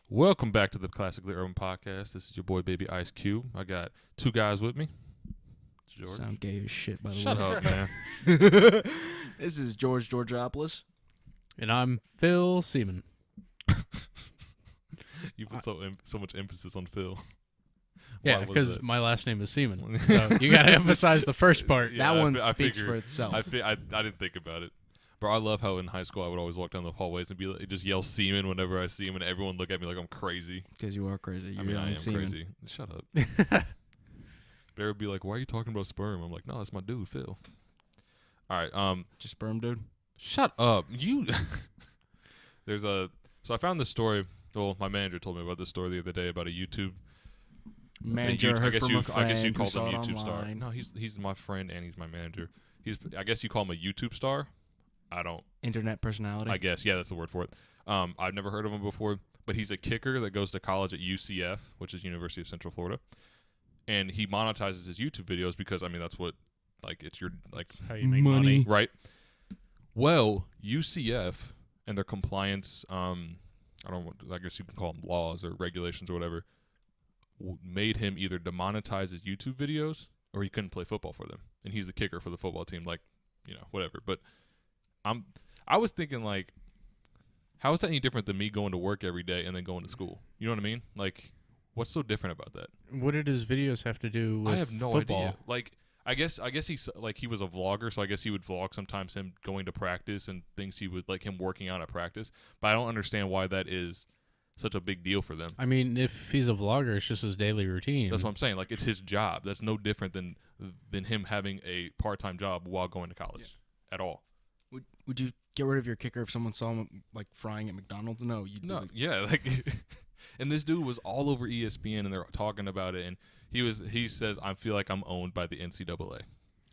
Welcome back to the Classically Urban Podcast. This is your boy, Baby Ice Cube. I got two guys with me. George. Sound gay as shit, by the Shut way. up, man. This is George Georgopoulos. And I'm Phil Seaman. You put so much emphasis on Phil. Yeah, Why was because it? my last name is Seaman. So you got to emphasize the first part. Yeah, That one I speaks figured- for itself. I didn't think about it. Bro, I love how in high school I would always walk down the hallways and be like, just yell semen whenever I see him, and everyone look at me like I'm crazy. Because you are crazy. You're I mean, I am semen. crazy. Shut up. Bear would be like, "Why are you talking about sperm?" I'm like, "No, that's my dude, Phil." All right, Just sperm, dude. shut up. You. So I found this story. Well, my manager told me about this story the other day about a YouTube. Manager I heard guess from you, a friend I guess you who called saw him it YouTube star. online. No, he's my friend and he's my manager. I guess you call him a YouTube star. I don't. Internet personality. I guess that's the word for it. I've never heard of him before, but he's a kicker that goes to college at UCF, which is University of Central Florida, and he monetizes his YouTube videos because that's what it's your That's how you make money. right. Well, UCF and their compliance, I guess you can call them laws or regulations or whatever, made him either demonetize his YouTube videos or he couldn't play football for them, and he's the kicker for the football team. Whatever. But I was thinking how is that any different than me going to work every day and then going to school? You know what I mean? What's so different about that? What did his videos have to do with I have no football? idea. I guess he's he was a vlogger, so I guess he would vlog sometimes him going to practice and things he would him working out at practice. But I don't understand why that is such a big deal for them. I mean, if he's a vlogger, it's just his daily routine. That's what I'm saying. It's his job. That's no different than him having a part-time job while going to college at all. Would you get rid of your kicker if someone saw him frying at McDonald's? No, you'd No, be yeah, and this dude was all over ESPN, and they're talking about it, and he says, "I feel like I'm owned by the NCAA,"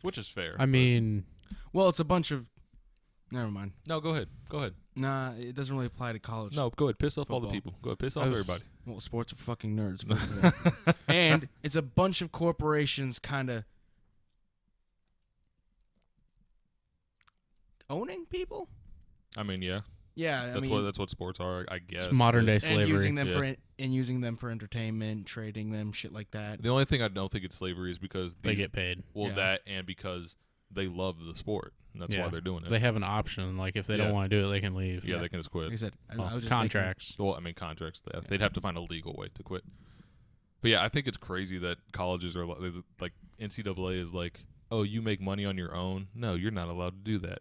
which is fair. I mean, well, it's a bunch of. Never mind. no, go ahead. Nah, it doesn't really apply to college. No, go ahead. Piss off all the Football. people. Go ahead, piss off I was- everybody. Well, sports are fucking nerds. First of all. And it's a bunch of corporations kind of owning people. I mean, yeah, Yeah, that's what sports are, I guess. it's modern day but slavery. and using them Yeah. using them for entertainment, trading them, shit like that. The only thing I don't think it's slavery is because They get paid. well Yeah. that and because they love the sport, and that's why Yeah. they're doing it. They have an option. If they Yeah. don't want to do it, they can leave. yeah, they can just quit. Like I said, I Well, was just contracts. Well, contracts. They'd have to find a legal way to quit. But yeah, I think it's crazy that colleges are like NCAA is oh, you make money on your own. No, you're not allowed to do that.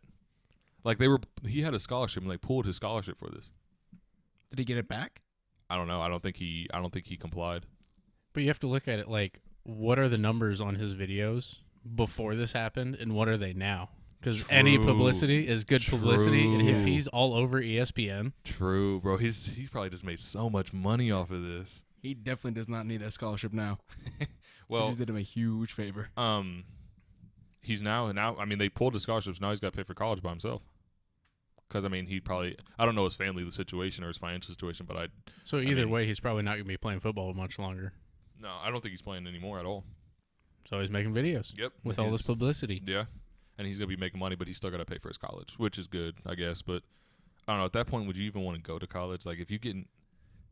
He had a scholarship and pulled his scholarship for this. Did he get it back? I don't know. I don't think he complied. But you have to look at it what are the numbers on his videos before this happened, and what are they now? Because any True. publicity is good publicity, and if True. he's all over ESPN, True, bro. He's probably just made so much money off of this. He definitely does not need that scholarship now. He Well, just did him a huge favor. he's now. They pulled his scholarships. Now he's got to pay for college by himself. Because he probably, I don't know his family, the situation or his financial situation, but so either mean- way, he's probably not going to be playing football much longer. no, I don't think he's playing anymore at all. So he's making videos Yep, with all this publicity. Yeah, and he's gonna be making money, but he's still got to pay for his college, which is good, I guess. But I don't know. At that point, would you even want to go to college? If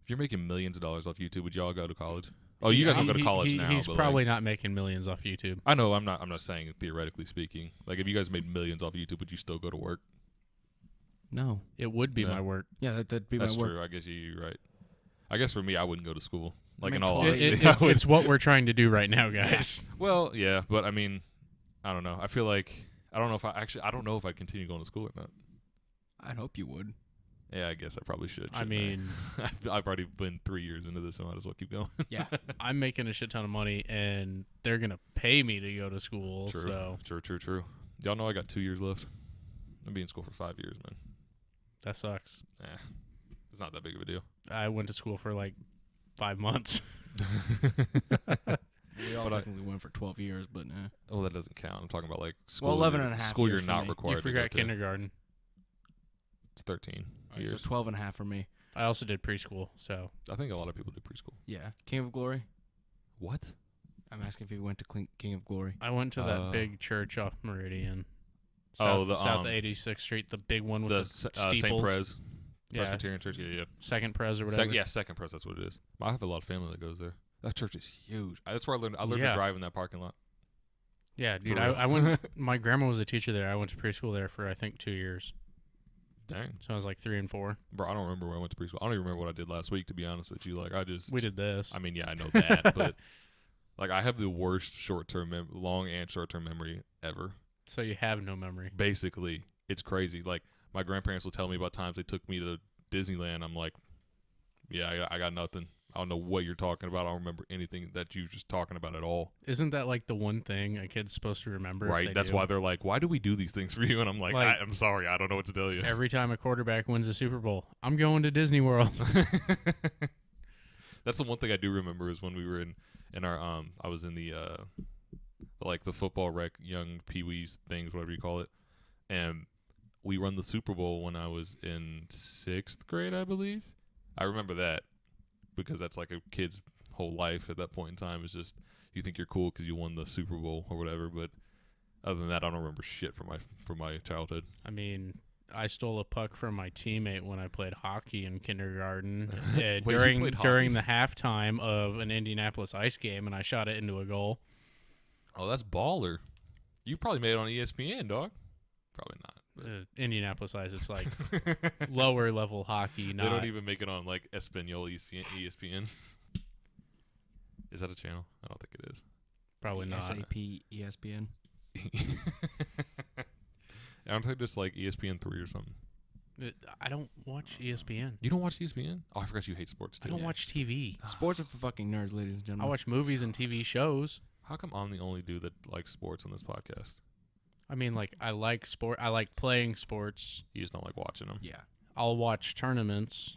you're making millions of dollars off YouTube, would y'all go to college? Oh, you guys don't go to college now. He's but probably not making millions off YouTube. I know. I'm not saying theoretically speaking. If you guys made millions off YouTube, would you still go to work? No. It would be Yeah. my work. Yeah, that'd be That's my work. true. I guess you're right. I guess for me, I wouldn't go to school. I mean, In all college- honesty, It's what we're trying to do right now, guys. Well, yeah, but I don't know. I feel like I don't know if I'd continue going to school or not. I'd hope you would. Yeah, I guess I probably should. I shouldn't mean, I've already been 3 years into this, so I might as well keep going. Yeah. I'm making a shit ton of money, and they're going to pay me to go to school. True. So True. Y'all know I got 2 years left. I'll be in school for 5 years, man. that sucks. It's not that big of a deal. I went to school for 5 months. We all But technically went for 12 years, but Well, that doesn't count. I'm talking about school. Well, 11 and a half School years you're for not me. required You to go forgot to. kindergarten. It's 13 so years. 12 and a half for me. I also did preschool, so I think a lot of people do preschool. Yeah. King of Glory. What? I'm asking if you went to King of Glory. I went to that big church off Meridian. Oh, South 86th Street, the big one with the St. steeples. Prez. Yeah. Presbyterian church. Yeah. Second Pres or whatever. Second Pres. That's what it is. I have a lot of family that goes there. That church is huge. That's where I learned. I learned Yeah. to drive in that parking lot. Yeah, dude. For real. I went. My grandma was a teacher there. I went to preschool there for I think 2 years. Dang, So I was like 3 and 4. bro. I don't remember where I went to preschool. I don't even remember what I did last week. To be honest with you, like We did this. I mean, yeah, I know that, but like I have the worst long and short-term memory ever. So you have no memory. Basically, it's crazy. Like my grandparents will tell me about times they took me to Disneyland. I'm like, yeah, I got nothing. I don't know what you're talking about. I don't remember anything that you were just talking about at all. Isn't that like the one thing a kid's supposed to remember? if Right. they That's do? why they're like, why do we do these things for you? And I'm like, Like- I'm sorry. I don't know what to tell you. Every time a quarterback wins a Super Bowl, I'm going to Disney World. That's the one thing I do remember is when we were in our I was in the like the football rec young peewees things, whatever you call it, and we run the Super Bowl when I was in 6th grade, I believe. I remember that because that's like a kid's whole life at that point in time. Is just you think you're cool because you won the Super Bowl or whatever, but other than that, I don't remember shit from my childhood. I mean, I stole a puck from my teammate when I played hockey in kindergarten Wait, you during played during hockey? the halftime of an Indianapolis Ice game, and I shot it into a goal. Oh, that's baller. You probably made it on ESPN, dog. Probably not. Indianapolis Ice, it's like lower level hockey. They Not don't even make it on like Espanol ESPN. Is that a channel? I don't think it is. probably not. SAP ESPN. I don't think just like ESPN 3 or something. I don't watch ESPN. You don't watch ESPN? Oh, I forgot you hate sports too. I don't watch TV. Sports are for fucking nerds, ladies and I gentlemen. watch movies and TV shows. How come I'm the only dude that likes sports on this podcast? I mean, like, I like sport. I like playing sports. You just don't like watching them. Yeah. I'll watch tournaments,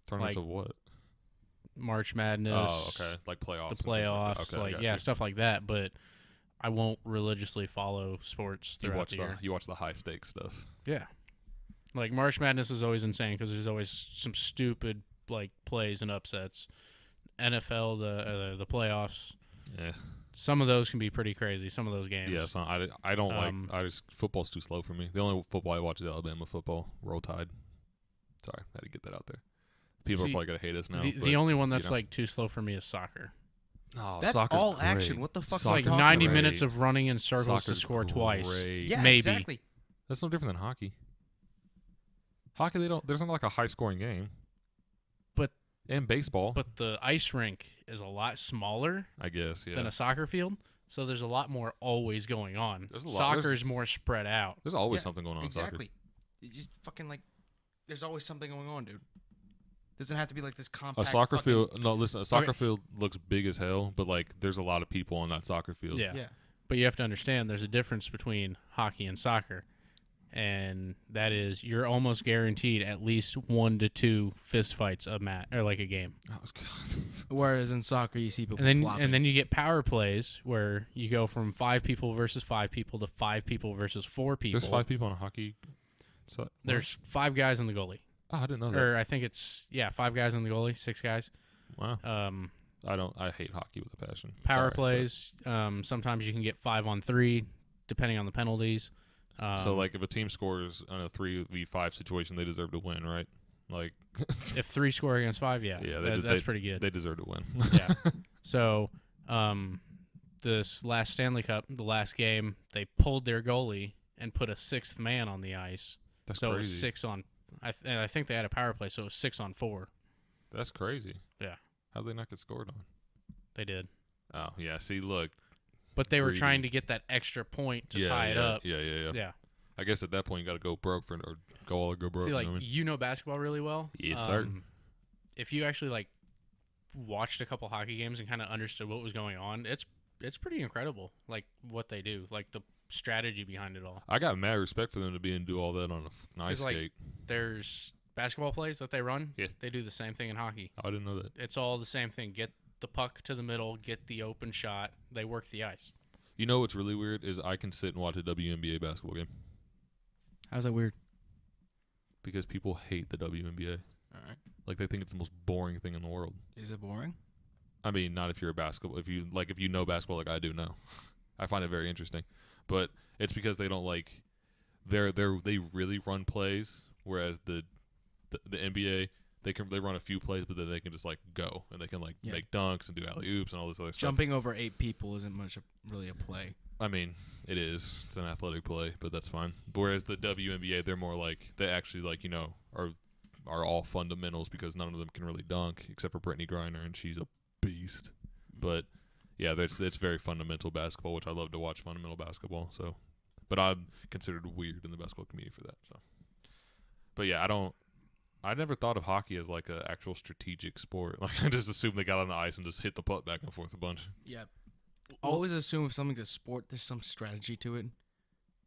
Tournaments Like, of what? March Madness. Oh, okay. Like playoffs. The and things like playoffs, that. Okay, I like got yeah, you. stuff like that. But I won't religiously follow sports You throughout watch the year. you watch the high stakes stuff. Yeah, like March Madness is always insane because there's always some stupid like plays and upsets. NFL, the playoffs, Yeah. some of those can be pretty crazy. Some of those games. Yeah. So I don't Um, like. Football's too slow for me. The only football I watch is Alabama football. Roll Tide. Sorry, I had to get that out there. People are See, probably gonna hate us now. the only one that's know. like too slow for me is soccer. Oh, That's soccer's all great. action. What the fuck's It's like talking 90 great. minutes of running in circles to Soccer's score twice. great. Yeah, Maybe. exactly. That's no different than hockey. Hockey, there's not like a high scoring game. But- and baseball, But the ice rink is a lot smaller I guess, yeah. than a soccer field, so there's a lot more always going on. There's a lot- Soccer's more spread out. There's always Yeah, something going on in soccer. Exactly. You just fucking like, there's always something going on, dude. Doesn't have to be like this A compact. soccer fucking- field, no, listen, a soccer field looks big as hell, but like there's a lot of people on that soccer field. Yeah. Yeah. But you have to understand there's a difference between hockey and soccer. And that is you're almost guaranteed at least 1 to 2 fist fights a match or like a game. Oh, God. Whereas in soccer, you see people And flopping. then you get power plays where you go from 5 people versus 5 people to 5 people versus 4 people. There's 5 people on a hockey. There's 5 guys in the goalie. Oh, I didn't know that. Or I think it's 5 guys in the goalie, 6 guys. Wow. Um, I hate hockey with a passion. power Sorry, plays. Sometimes you can get 5 on 3, depending on the penalties. So like if a team scores on a 3v5 situation, they deserve to win, right? Like if 3 score against 5, Yeah, that's pretty good. they deserve to win. Yeah. So, this last Stanley Cup, the last game, they pulled their goalie and put a 6th man on the ice. That's so it crazy. was 6 on. I think they had a power play, so it was 6 on 4. That's crazy. Yeah. How'd they not get scored on? They did, Oh yeah. See, look. but they were Greedy. trying to get that extra point to tie it up. Yeah. Yeah. I guess at that point you got to go broke or go all or go broke. See, like you know what I mean? you know basketball really well. Yes, sir. If you actually like watched a couple hockey games and kind of understood what was going on, it's pretty incredible. Like what they do, like the strategy behind it all. I got mad respect for them to be and do all that on an ice like, skate. There's basketball plays that they run. Yeah. They do the same thing in hockey. I didn't know that. It's all the same thing. Get the puck to the middle, get the open shot. They work the ice. You know what's really weird is I can sit and watch a WNBA basketball game How's that weird? because people hate the WNBA. All right. Like they think it's the most boring thing in the world. Is it boring? I mean, not if you're a basketball. If you know basketball like I do now, I find it very interesting. But it's because they don't like they really run plays, whereas the the NBA, they run a few plays, but then they can just like go and they can like Yeah. make dunks and do alley oops and all this other stuff. Jumping over 8 people isn't really a play. I mean, it is. It's an athletic play, but that's fine. Whereas the WNBA, they're more like they actually like are all fundamentals because none of them can really dunk except for Brittany Griner, and she's a beast. But yeah, it's very fundamental basketball, which I love to watch fundamental basketball. So, but I'm considered weird in the basketball community for that. So, but yeah, I never thought of hockey as like an actual strategic sport. Like I just assumed they got on the ice and just hit the puck back and forth a bunch. Yeah. Always assume if something's a sport, there's some strategy to it.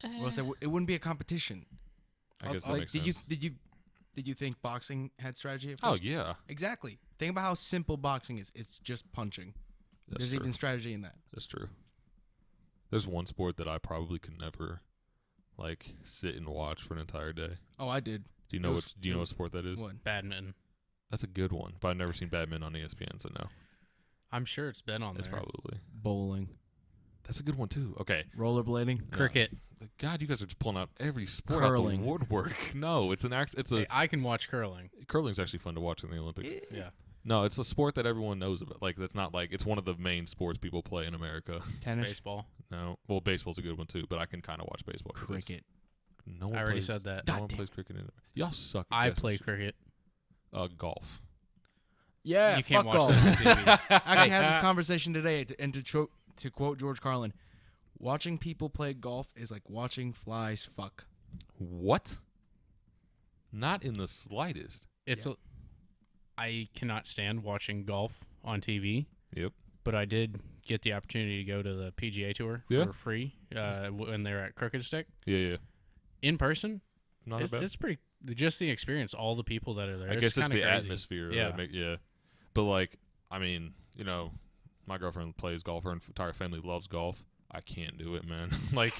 Or else it wouldn't be a competition. I guess that makes sense. Did you think boxing had strategy at Oh first? yeah, Exactly. Think about how simple boxing is. It's just punching. that's There's true. even strategy in that. That's true. There's one sport that I probably could never like sit and watch for an entire day. Oh, I did. Do you know what sport that is? What? Badminton. That's a good one, but I've never seen badminton on ESPN, so no. I'm sure it's been on It's there. probably. Bowling. That's a good one too. Okay. Rollerblading. Cricket. God, you guys are just pulling out every sport Curling. out the woodwork. No, it's an act. It's a Hey, I can watch curling. curling's actually fun to watch in the Olympics. Yeah. No, it's a sport that everyone knows about. Like that's not like it's one of the main sports people play in America. Tennis. Baseball. No, well, baseball's a good one too, but I can kind of watch baseball. 'cause it's- Cricket. No one I already plays, said that. No God one damn plays cricket. Y'all suck. At I guessing play shit. cricket. Golf. Yeah, You can't fuck watch golf. that on TV. I actually had this conversation today, and to quote George Carlin, watching people play golf is like watching flies fuck. What? Not in the slightest. It's Yeah. I cannot stand watching golf on TV. Yep. But I did get the opportunity to go to the PGA Tour Yeah. for free when they're at Crooked Stick Yeah. in person. Not It's, bad. it's pretty. Just the experience, all the people that are there. I guess it's kinda the crazy. atmosphere. Yeah. Yeah. But like, I mean, my girlfriend plays golf. Her entire family loves golf. I can't do it, man. Like,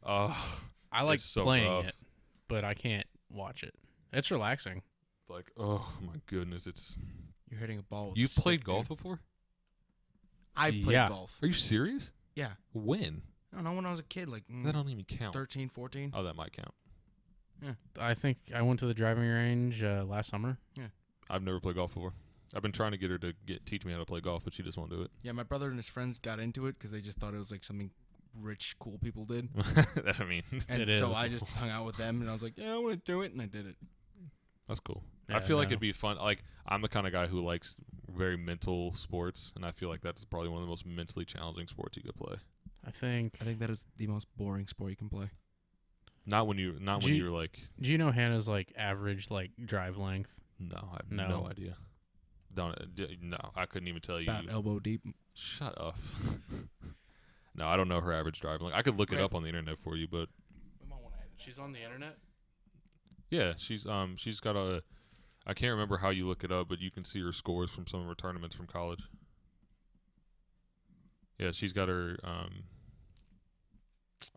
I like it's so playing rough. it, but I can't watch it. It's relaxing. like, oh my goodness, it's. You're hitting a ball. With You've a stick, played dude. golf before? I've played Yeah. golf. Are you serious? Yeah. When? I don't know, when I was a kid, like That don't even count. 13, 14. Oh, that might count. I think I went to the driving range last summer. I've never played golf before. I've been trying to get her to teach me how to play golf, but she just won't do it. Yeah, my brother and his friends got into it because they just thought it was like something rich, cool people did. I mean, And It so is. I just hung out with them, and I was like, yeah, I want to do it, and I did it. that's cool. Yeah, I feel like no. it'd be fun. Like, I'm the kind of guy who likes very mental sports, and I feel like that's probably one of the most mentally challenging sports you could play. I think. I think that is the most boring sport you can play. Not when you're like, Do you know Hannah's like average like drive length? no, I have No. no idea. No, I couldn't even tell you. About elbow deep. Shut up. No, I don't know her average driving. Like, I could look it Right. up on the internet for you, but She's on the internet. yeah, she's got a. I can't remember how you look it up, but you can see her scores from some of her tournaments from college. Yeah, she's got her.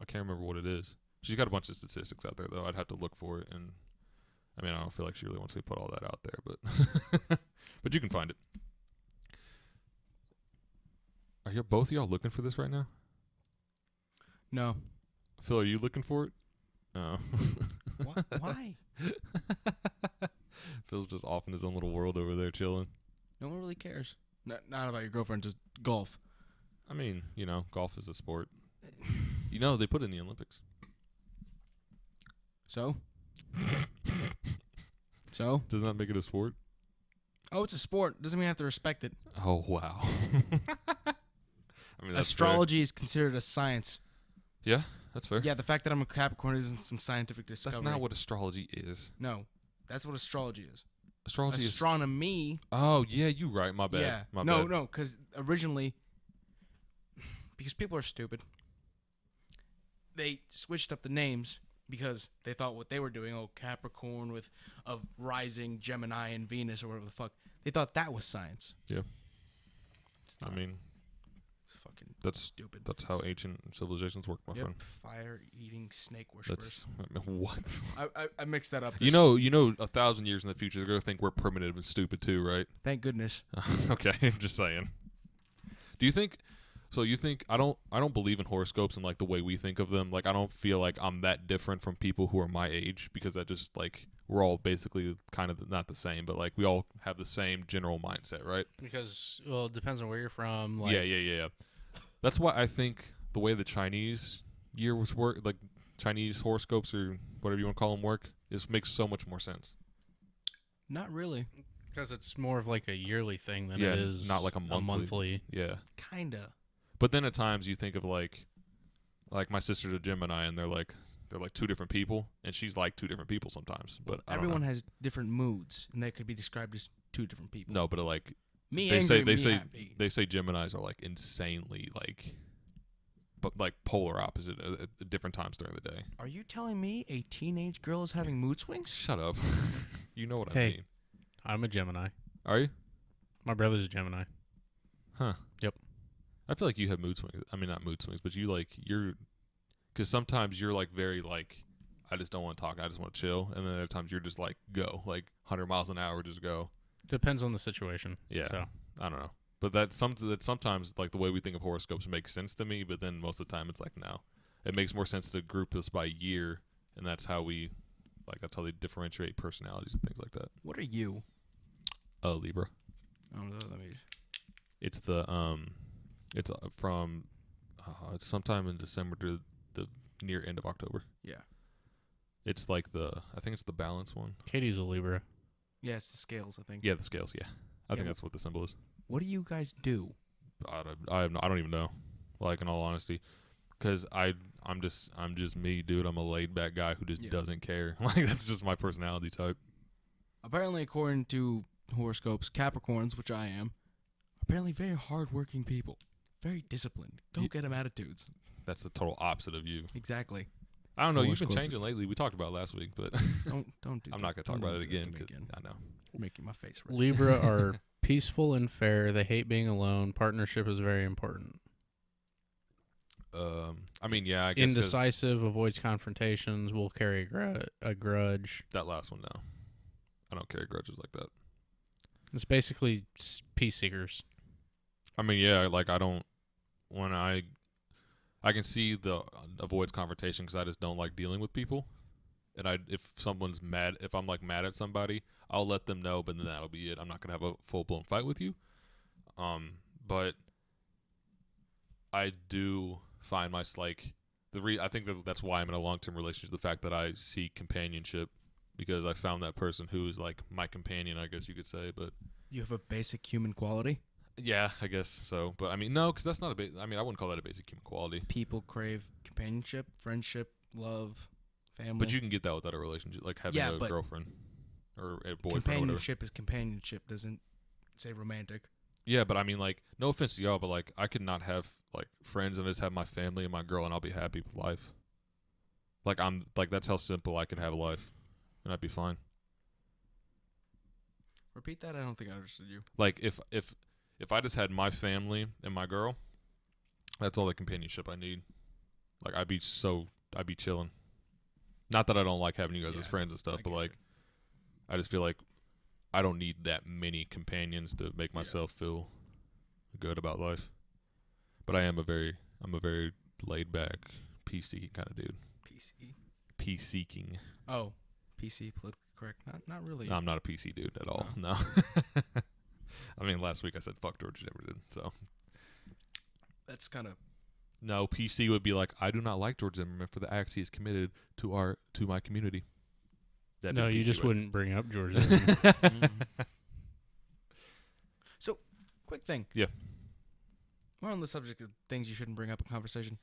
I can't remember what it is. She's got a bunch of statistics out there, though. I'd have to look for it, and I mean, I don't feel like she really wants me to put all that out there, but but you can find it. Are you both of y'all looking for this right now? No. Phil, are you looking for it? Oh. Why? Phil's just off in his own little world over there chilling. No one really cares. Not about your girlfriend, just golf. I mean, golf is a sport. They put it in the Olympics. So? So? Doesn't that make it a sport? Oh, it's a sport. Doesn't mean you have to respect it. Oh, wow. I mean, that's Astrology is considered a science. fair. Yeah, that's fair. Yeah, the fact that I'm a Capricorn isn't some scientific discovery. That's not what astrology is. No, that's what astrology is. Astrology is... Astronomy. Oh, yeah, you right. My bad. Yeah. My no, bad. no, because originally, because people are stupid, they switched up the names because they thought what they were doing, Capricorn of rising Gemini and Venus or whatever the fuck, they thought that was science. Yeah. It's not. I mean, It's fucking that's stupid. that's how ancient civilizations work, my Yep. friend. Fire-eating snake worshippers. What? I mixed that up. You know, 1,000 years in the future, they're gonna think we're primitive and stupid too, right? Thank goodness. Okay, just saying. Do you think? So you think I don't believe in horoscopes and like the way we think of them. Like I don't feel like I'm that different from people who are my age because I just like we're all basically kind of not the same, but like we all have the same general mindset, right? Because well, it depends on where you're from. Like, Yeah. That's why I think the way the Chinese year was work, like Chinese horoscopes or whatever you want to call them, work, makes so much more sense. Not really. because it's more of like a yearly thing than Yeah, it is not like a monthly. Yeah. Kinda. But then at times you think of like my sister's a Gemini and they're like two different people, and she's like two different people sometimes. But I don't Everyone know. has different moods, and that could be described as two different people. No, but like Me they angry, say me happy. they say Geminis are like insanely but like polar opposite at different times during the day. Are you telling me a teenage girl is having mood swings? Shut up. You know what I Hey. mean. I'm a Gemini. Are you? My brother's a Gemini. Huh. Yep. I feel like you have mood swings. I mean, not mood swings, but because sometimes you're like very like, I just don't want to talk. I just want to chill. And then other times you're just like, go, like 100 miles an hour, just go. Depends on the situation. Yeah. So I don't know. But that sometimes like the way we think of horoscopes makes sense to me, but then most of the time it's like, no. It makes more sense to group us by year, and that's how they differentiate personalities and things like that. What are you? Libra. Oh, let me. It's the it's from it's sometime in December to the near end of October. Yeah. It's like I think it's the balance one. Katie's a Libra. Yeah, it's the scales, I think. Yeah, the scales. Yeah, I Yeah. think that's what the symbol is. What do you guys do? I don't even know. Like in all honesty, because I'm just me, dude. I'm a laid back guy who just Yeah. doesn't care. Like that's just my personality type. Apparently, according to horoscopes, Capricorns, which I am, apparently very hardworking people, very disciplined. Go Ye- get them attitudes. That's the total opposite of you. Exactly. I don't know. You've been Horoscopes. changing lately. We talked about it last week, but Don't do. I'm that. not gonna talk Don't about it do that again to me because I know. You're making my face red. Libra are peaceful and fair. They hate being alone. Partnership is very important. I mean, yeah, I guess 'cause Indecisive, avoids confrontations, will carry a grudge. that last one, no. I don't carry grudges like that. It's basically peace seekers. I mean, yeah, like I don't when I can see the avoids confrontation because I just don't like dealing with people. And if someone's mad, if I'm like mad at somebody, I'll let them know, but then that'll be it. I'm not gonna have a full blown fight with you. But I do find I think that's why I'm in a long term relationship. The fact that I seek companionship because I found that person who is like my companion, I guess you could say. But You have a basic human quality. yeah, I guess so. But I mean, no, because that's not I wouldn't call that a basic human quality. People crave companionship, friendship, love, family. But you can get that without a relationship, like having Yeah, a but girlfriend or a boyfriend or whatever. companionship is companionship. Doesn't say romantic. Yeah, but I mean, like, no offense to y'all, but like, I could not have like friends and just have my family and my girl, and I'll be happy with life. Like that's how simple I could have a life, and I'd be fine. Repeat that. I don't think I understood you. Like if I just had my family and my girl, that's all the companionship I need. Like I'd be chilling. Not that I don't like having you guys as Yeah, friends and stuff, I but get like, I just feel like I don't need that many companions to make myself feel good about life. But I'm a very laid back, peace seeking kind of dude. PC. Peace seeking. Oh, PC, politically correct. Not really. No, I'm not a PC dude at all. No. I mean, last week I said fuck George Zimmerman, so. That's kind of. No, PC would be like, I do not like George Zimmerman for the acts he has committed to my community. That'd be No, a you PC just way. wouldn't bring up George Zimmerman. So, quick thing. Yeah. We're on the subject of things you shouldn't bring up in conversation.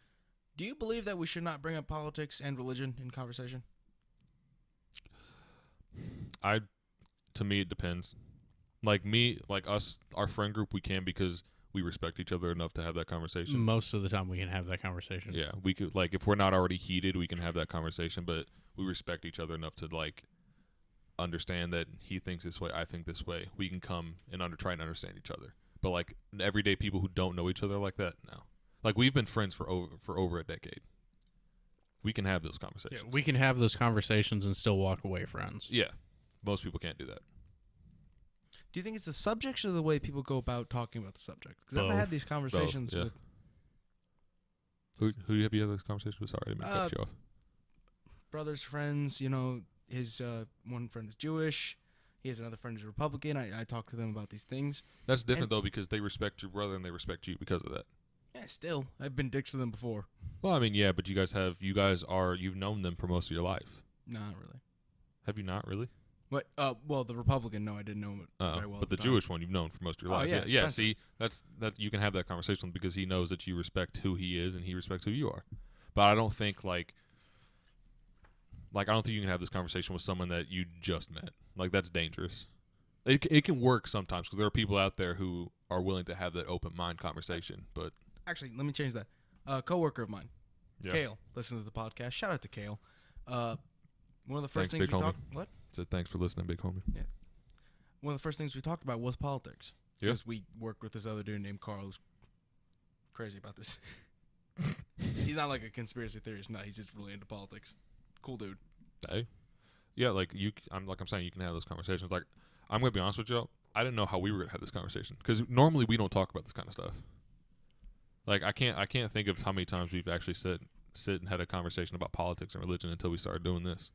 Do you believe that we should not bring up politics and religion in conversation? To me, it depends. Like me, like us, our friend group, we can because we respect each other enough to have that conversation. Most of the time we can have that conversation. Yeah, we could, like, if we're not already heated, we can have that conversation, but we respect each other enough to, like, understand that he thinks this way, I think this way. We can come and try and understand each other. But, like, everyday people who don't know each other like that, no. Like, we've been friends for over a decade. We can have those Yeah, conversations. we can have those conversations and still walk away friends. Yeah. Most people can't do that. Do you think it's the subject or the way people go about talking about the subject? Because I've had Both. these conversations Both, yeah. with Who have you had this conversation with? Sorry, I didn't mean to cut you off. Brothers, friends, his one friend is Jewish. He has another friend who's Republican. I talk to them about these things. That's different, though, because they respect your brother and they respect you because of that. Yeah, still. I've been dicks to them before. Well, I mean, yeah, but you've known them for most of your life. No, not really. Have you not really? What? Well, the Republican, no, I didn't know him very well. But the Jewish one you've known for most of your life. Yeah, Yeah. See, that you can have that conversation because he knows that you respect who he is and he respects who you are. But I don't think I don't think you can have this conversation with someone that you just met. Like, that's dangerous. It can work sometimes because there are people out there who are willing to have that open mind conversation. But actually, let me change that. A coworker of mine, Kale, listen to the podcast. Shout out to Kale. One of the first things we talked. What? So thanks for listening, big homie. Yeah. One of the first things we talked about was politics. Because we worked with this other dude named Carl who's crazy about this. He's not like a conspiracy theorist. No, he's just really into politics. Cool dude. Hey. Yeah, I'm saying you can have those conversations. Like, I'm going to be honest with you. I didn't know how we were going to have this conversation. Because normally we don't talk about this kind of stuff. Like, I can't think of how many times we've actually sit and had a conversation about politics and religion until we started doing this.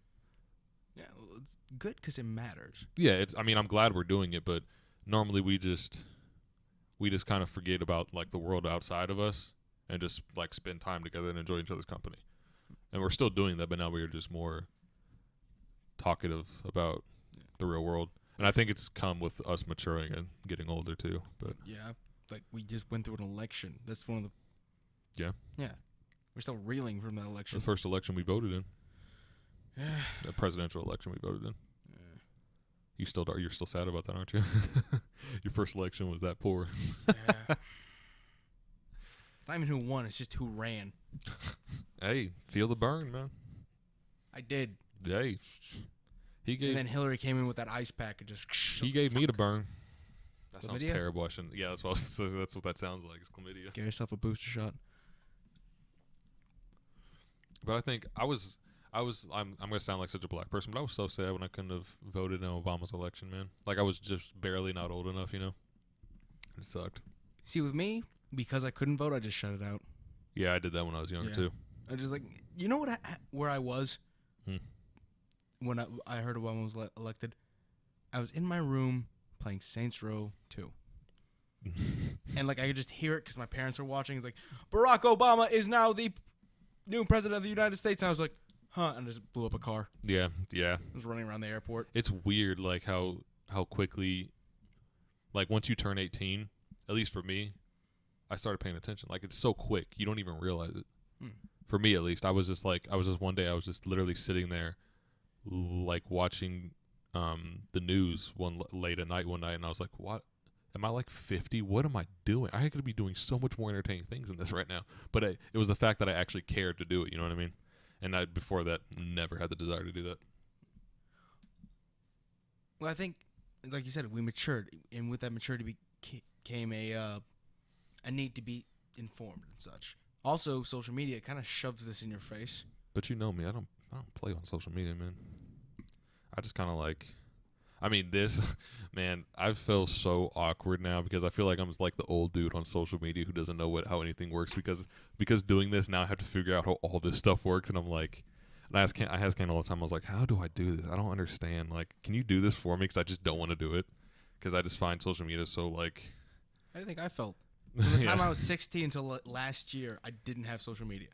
Yeah, well, it's good because it matters. Yeah, I'm glad we're doing it, but normally we just kind of forget about, like, the world outside of us and just, like, spend time together and enjoy each other's company. And we're still doing that, but now we're just more talkative about the real world. And I think it's come with us maturing and getting older, too. But yeah, like, we just went through an election. That's one of the... Yeah. Yeah. We're still reeling from that election. The first election we voted in. Yeah. The presidential election we voted in. Yeah. You're still sad about that, aren't you? Your first election was that poor. Yeah. Not even who won, it's just who ran. Hey, feel the burn, man. I did. Hey. And then Hillary came in with that ice pack and just... He gave me the burn. That sounds Chlamydia? terrible. I shouldn't. Yeah, that's what that sounds like. It's chlamydia. Get yourself a booster shot. But I think I'm gonna sound like such a black person, but I was so sad when I couldn't have voted in Obama's election, man. Like, I was just barely not old enough, It sucked. See, with me, because I couldn't vote, I just shut it out. Yeah, I did that when I was younger too. I was just like, you know what? Where I was when I heard Obama was elected, I was in my room playing Saints Row 2. And, like, I could just hear it because my parents were watching. It's like, Barack Obama is now the new president of the United States. And I was like, huh, and I just blew up a car. Yeah. I was running around the airport. It's weird, like, how quickly, like, once you turn 18, at least for me, I started paying attention. Like, it's so quick, you don't even realize it. For me, at least, I was just one day, I was just literally sitting there, like, watching the news late at night one night, and I was like, what? Am I like 50? What am I doing? I could be doing so much more entertaining things than this right now. But it was the fact that I actually cared to do it, you know what I mean? And I, before that, never had the desire to do that. Well, I think, like you said, we matured, and with that maturity came a need to be informed and such. Also, social media kind of shoves this in your face. But you know me, I don't play on social media, man. I just kind of like, I mean, man, I feel so awkward now because I feel like I'm like the old dude on social media who doesn't know how anything works because doing this now I have to figure out how all this stuff works, and I'm like, and I ask Ken all the time. I was like, how do I do this? I don't understand. Like, can you do this for me? Because I just don't want to do it because I just find social media so like. I think I felt. From the time I was 16 until last year, I didn't have social media.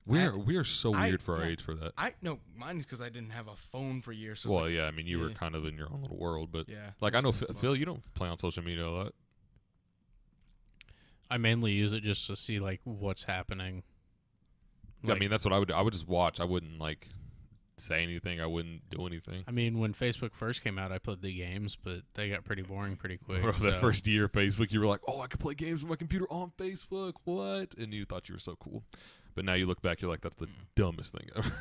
We are so weird for our age for that. No, mine is because I didn't have a phone for years. So well, yeah, I mean, you were kind of in your own little world, but yeah, like I know Phil, you don't play on social media a lot. I mainly use it just to see like what's happening. Like, I mean, that's what I would do. I would just watch. I wouldn't like say anything. I wouldn't do anything. I mean, when Facebook first came out, I played the games, but they got pretty boring pretty quick. Bro, that first year of Facebook, you were like, oh, I can play games on my computer on Facebook. What? And you thought you were so cool. But now you look back, you're like, that's the dumbest thing ever.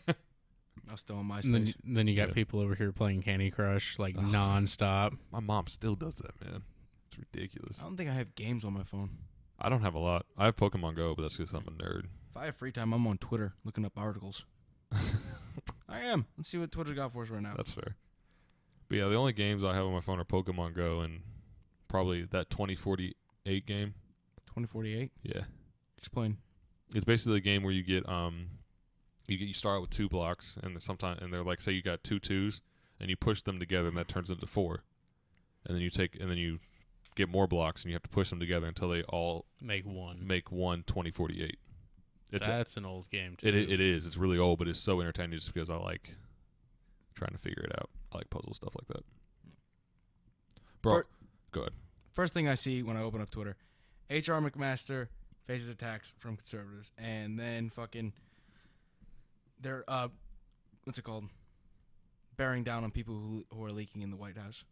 I was still on MySpace. Then you got people over here playing Candy Crush like nonstop. My mom still does that, man. It's ridiculous. I don't think I have games on my phone. I don't have a lot. I have Pokemon Go, but that's because I'm a nerd. If I have free time, I'm on Twitter looking up articles. I am. Let's see what Twitter's got for us right now. That's fair. But yeah, the only games I have on my phone are Pokemon Go and probably that 2048 game. 2048? Yeah. Explain. It's basically a game where you start out with 2 blocks, and they're like, say you got 2 twos, and you push them together, and that turns into 4, and then you get more blocks, and you have to push them together until they all Make one. 2048. That's an old game too. It is. It's really old, but it's so entertaining just because I like trying to figure it out. I like puzzle stuff like that. Bro, go ahead. First thing I see when I open up Twitter, H.R. McMaster faces attacks from conservatives, and then fucking they're what's it called? Bearing down on people who are leaking in the White House.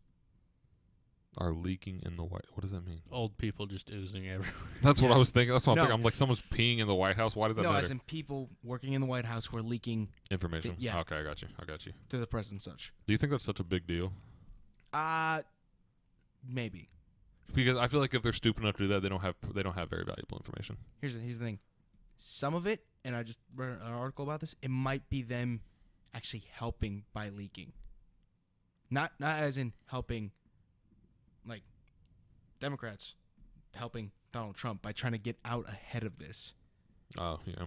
Are leaking in the White? What does that mean? Old people just oozing everywhere. That's what I was thinking. That's what I'm No. thinking. I'm like, someone's peeing in the White House. Why does that No, matter? as in people working in the White House who are leaking Information. Yeah. Okay, I got you. to the press and such. Do you think that's such a big deal? Maybe. Because I feel like if they're stupid enough to do that, they don't have very valuable information. Here's the thing. Some of it, and I just read an article about this, it might be them actually helping by leaking. Not as in helping, like, Democrats helping Donald Trump by trying to get out ahead of this. Oh, yeah.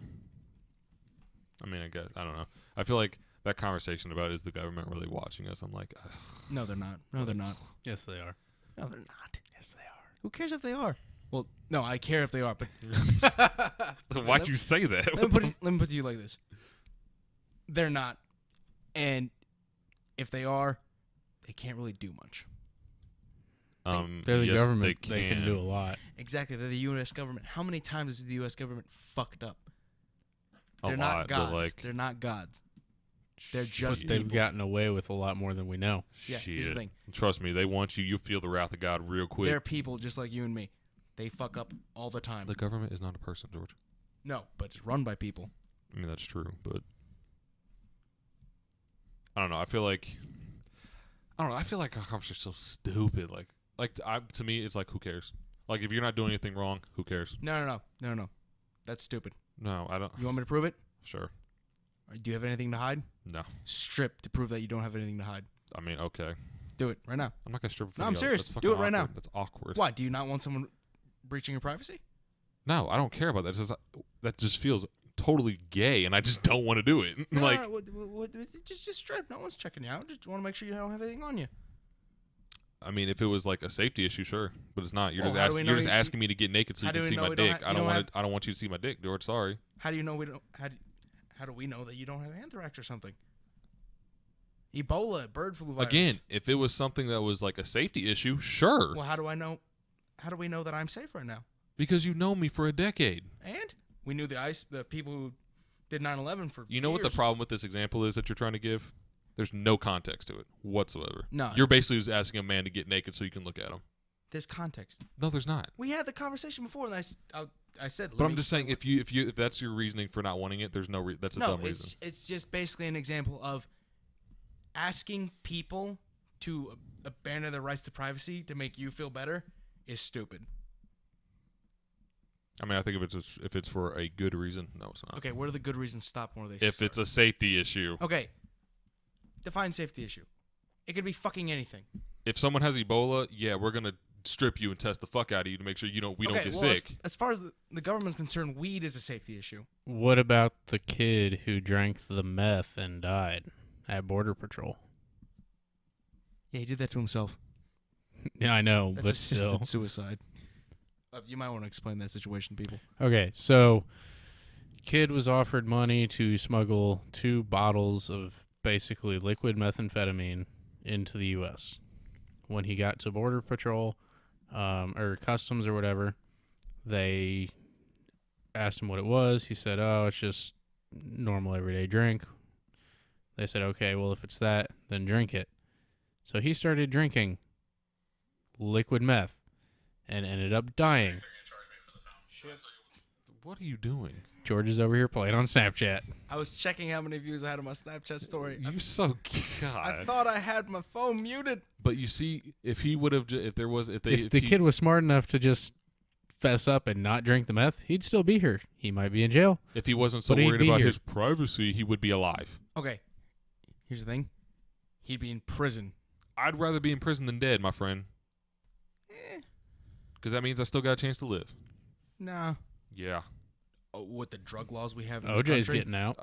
I mean, I guess. I don't know. I feel like that conversation about is the government really watching us? I'm like, ugh. No, they're not. No, they're not. Yes, they are. No, they're not. Yes, they are. Who cares if they are? Well, no, I care if they are, but Why'd you say that? let me put it to you like this. They're not. And if they are, they can't really do much. They're the yes, government. They can do a lot. Exactly. They're the U.S. government. How many times has the U.S. government fucked up? A They're lot, not gods. but like, They're not gods. They're just They've people. gotten away with a lot more than we know. Yeah, shit. here's the thing. Trust me, they want you. You feel the wrath of God real quick. They're people just like you and me. They fuck up all the time. The government is not a person, George. No, but it's run by people. I mean, that's true, but I don't know. I feel like our conversation's so stupid. To me, it's like, who cares? Like, if you're not doing anything wrong, who cares? No. That's stupid. No, I don't. You want me to prove it? Sure. Do you have anything to hide? No. Strip to prove that you don't have anything to hide. I mean, okay. Do it right now. I'm not gonna strip. No, I'm video. serious. That's fucking Do it right now. awkward. That's awkward. Why? Do you not want someone breaching your privacy? No, I don't care about that. That just feels totally gay, and I just don't want to do it. Like, just strip. No one's checking you out. Just want to make sure you don't have anything on you. I mean, if it was like a safety issue, sure, but it's not. You're Well, just how do we asking. know You're just you- asking me to get naked so how you do can we see know my we don't dick. ha- I you don't don't want. I don't want you to see my dick, George. Sorry. How do you know we don't? How do we know that you don't have anthrax or something? Ebola, bird flu virus. Again, if it was something that was like a safety issue, sure. Well, how do I know? How do we know that I'm safe right now? Because you've known me for a decade. And we knew the people who did 9/11 for You know what the years. problem with this example is that you're trying to give? There's no context to it whatsoever. No. You're basically just asking a man to get naked so you can look at him. There's context. No, there's not. We had the conversation before, and I said. But I'm just saying, if that's your reasoning for not wanting it, there's no. That's a dumb reason. it's just basically an example of asking people to abandon their rights to privacy to make you feel better is stupid. I mean, I think if it's for a good reason, no, it's not. Okay, what are the good reasons to stop one of these? If it's a safety issue, okay, define safety issue. It could be fucking anything. if someone has Ebola, yeah, we're gonna strip you and test the fuck out of you to make sure we don't get sick. As far as the government's concerned, weed is a safety issue. What about the kid who drank the meth and died at Border Patrol? Yeah, he did that to himself. Yeah, I know, That's but assisted still. suicide. You might want to explain that situation to people. Okay, so kid was offered money to smuggle 2 bottles of basically liquid methamphetamine into the U.S. When he got to Border Patrol or Customs or whatever, they asked him what it was. He said, oh, it's just normal everyday drink. They said, okay, well, if it's that, then drink it. So he started drinking liquid meth and ended up dying. What are you doing? George is over here playing on Snapchat. I was checking how many views I had on my Snapchat story. You so I God. thought I had my phone muted. But you see, if he would have, if If the kid was smart enough to just fess up and not drink the meth, he'd still be here. He might be in jail. if he wasn't so But he'd worried be about here. his privacy, he would be alive. Okay, here's the thing. He'd be in prison. I'd rather be in prison than dead, my friend, because that means I still got a chance to live. Nah. Yeah. with the drug laws we have in this OJ's country. getting out.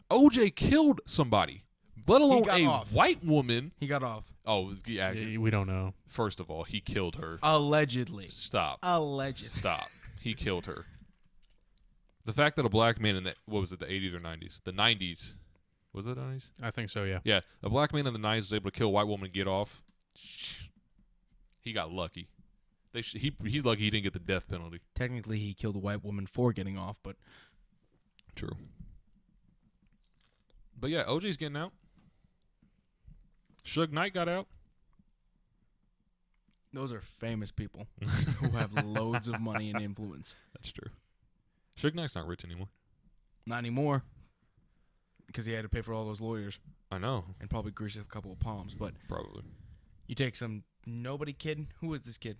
OJ killed somebody, let alone got a off. white woman. He got off. Oh, yeah. We don't know. First of all, he killed her. Allegedly. Stop. Allegedly. Stop. He killed her. The fact that a black man in the, what was it, the 80s or 90s? The 90s. Was it the 90s? I think so, yeah. Yeah. A black man in the 90s was able to kill a white woman and get off. He got lucky. He's lucky he didn't get the death penalty. Technically, he killed a white woman for getting off, but True. But yeah, OJ's getting out. Suge Knight got out. those are famous people who have loads of money and influence. That's true. Suge Knight's not rich anymore. Not anymore, because he had to pay for all those lawyers I know. and probably grease a couple of palms. But Probably. you take some nobody kid. Who is this kid?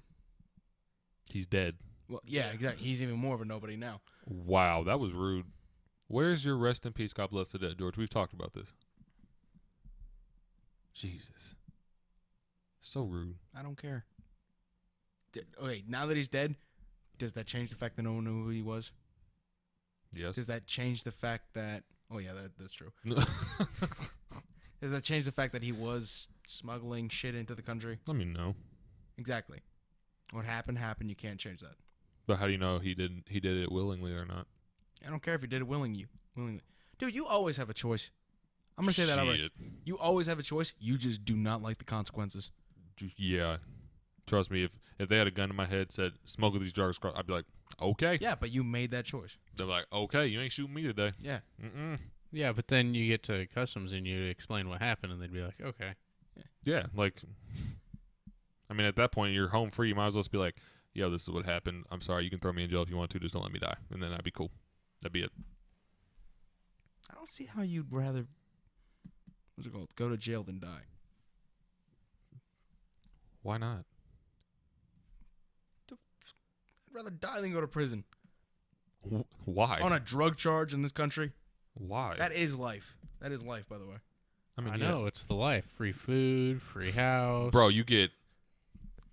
He's dead. Well, yeah, exactly. He's even more of a nobody now. Wow, that was rude. Where's your rest in peace, God bless the dead, George? We've talked about this. Jesus. So rude. I don't care. Okay, now that he's dead, does that change the fact that no one knew who he was? Yes. Does that change the fact that... Oh, yeah, that's true. Does that change the fact that he was smuggling shit into the country? I mean, no. Exactly. What happened, happened. You can't change that. But how do you know he did it willingly or not? I don't care if he did it willingly. Dude, you always have a choice. I'm going to say that outright. Shit. You always have a choice. You just do not like the consequences. Yeah. Trust me, if they had a gun in my head said, smuggle these drugs, I'd be like, okay. Yeah, but you made that choice. They're like, okay, you ain't shooting me today. Yeah. Mm-mm. Yeah, but then you get to customs and you explain what happened, and they'd be like, okay. Yeah, like, I mean, at that point, you're home free. You might as well just be like, yo, this is what happened. I'm sorry. You can throw me in jail if you want to. Just don't let me die. And then that'd be cool. That'd be it. I don't see how you'd rather, what's it called, go to jail than die. Why not? I'd rather die than go to prison. Why? On a drug charge in this country. Why? That is life. That is life, by the way. I mean, I yeah. know, it's the life. Free food, free house. Bro, you get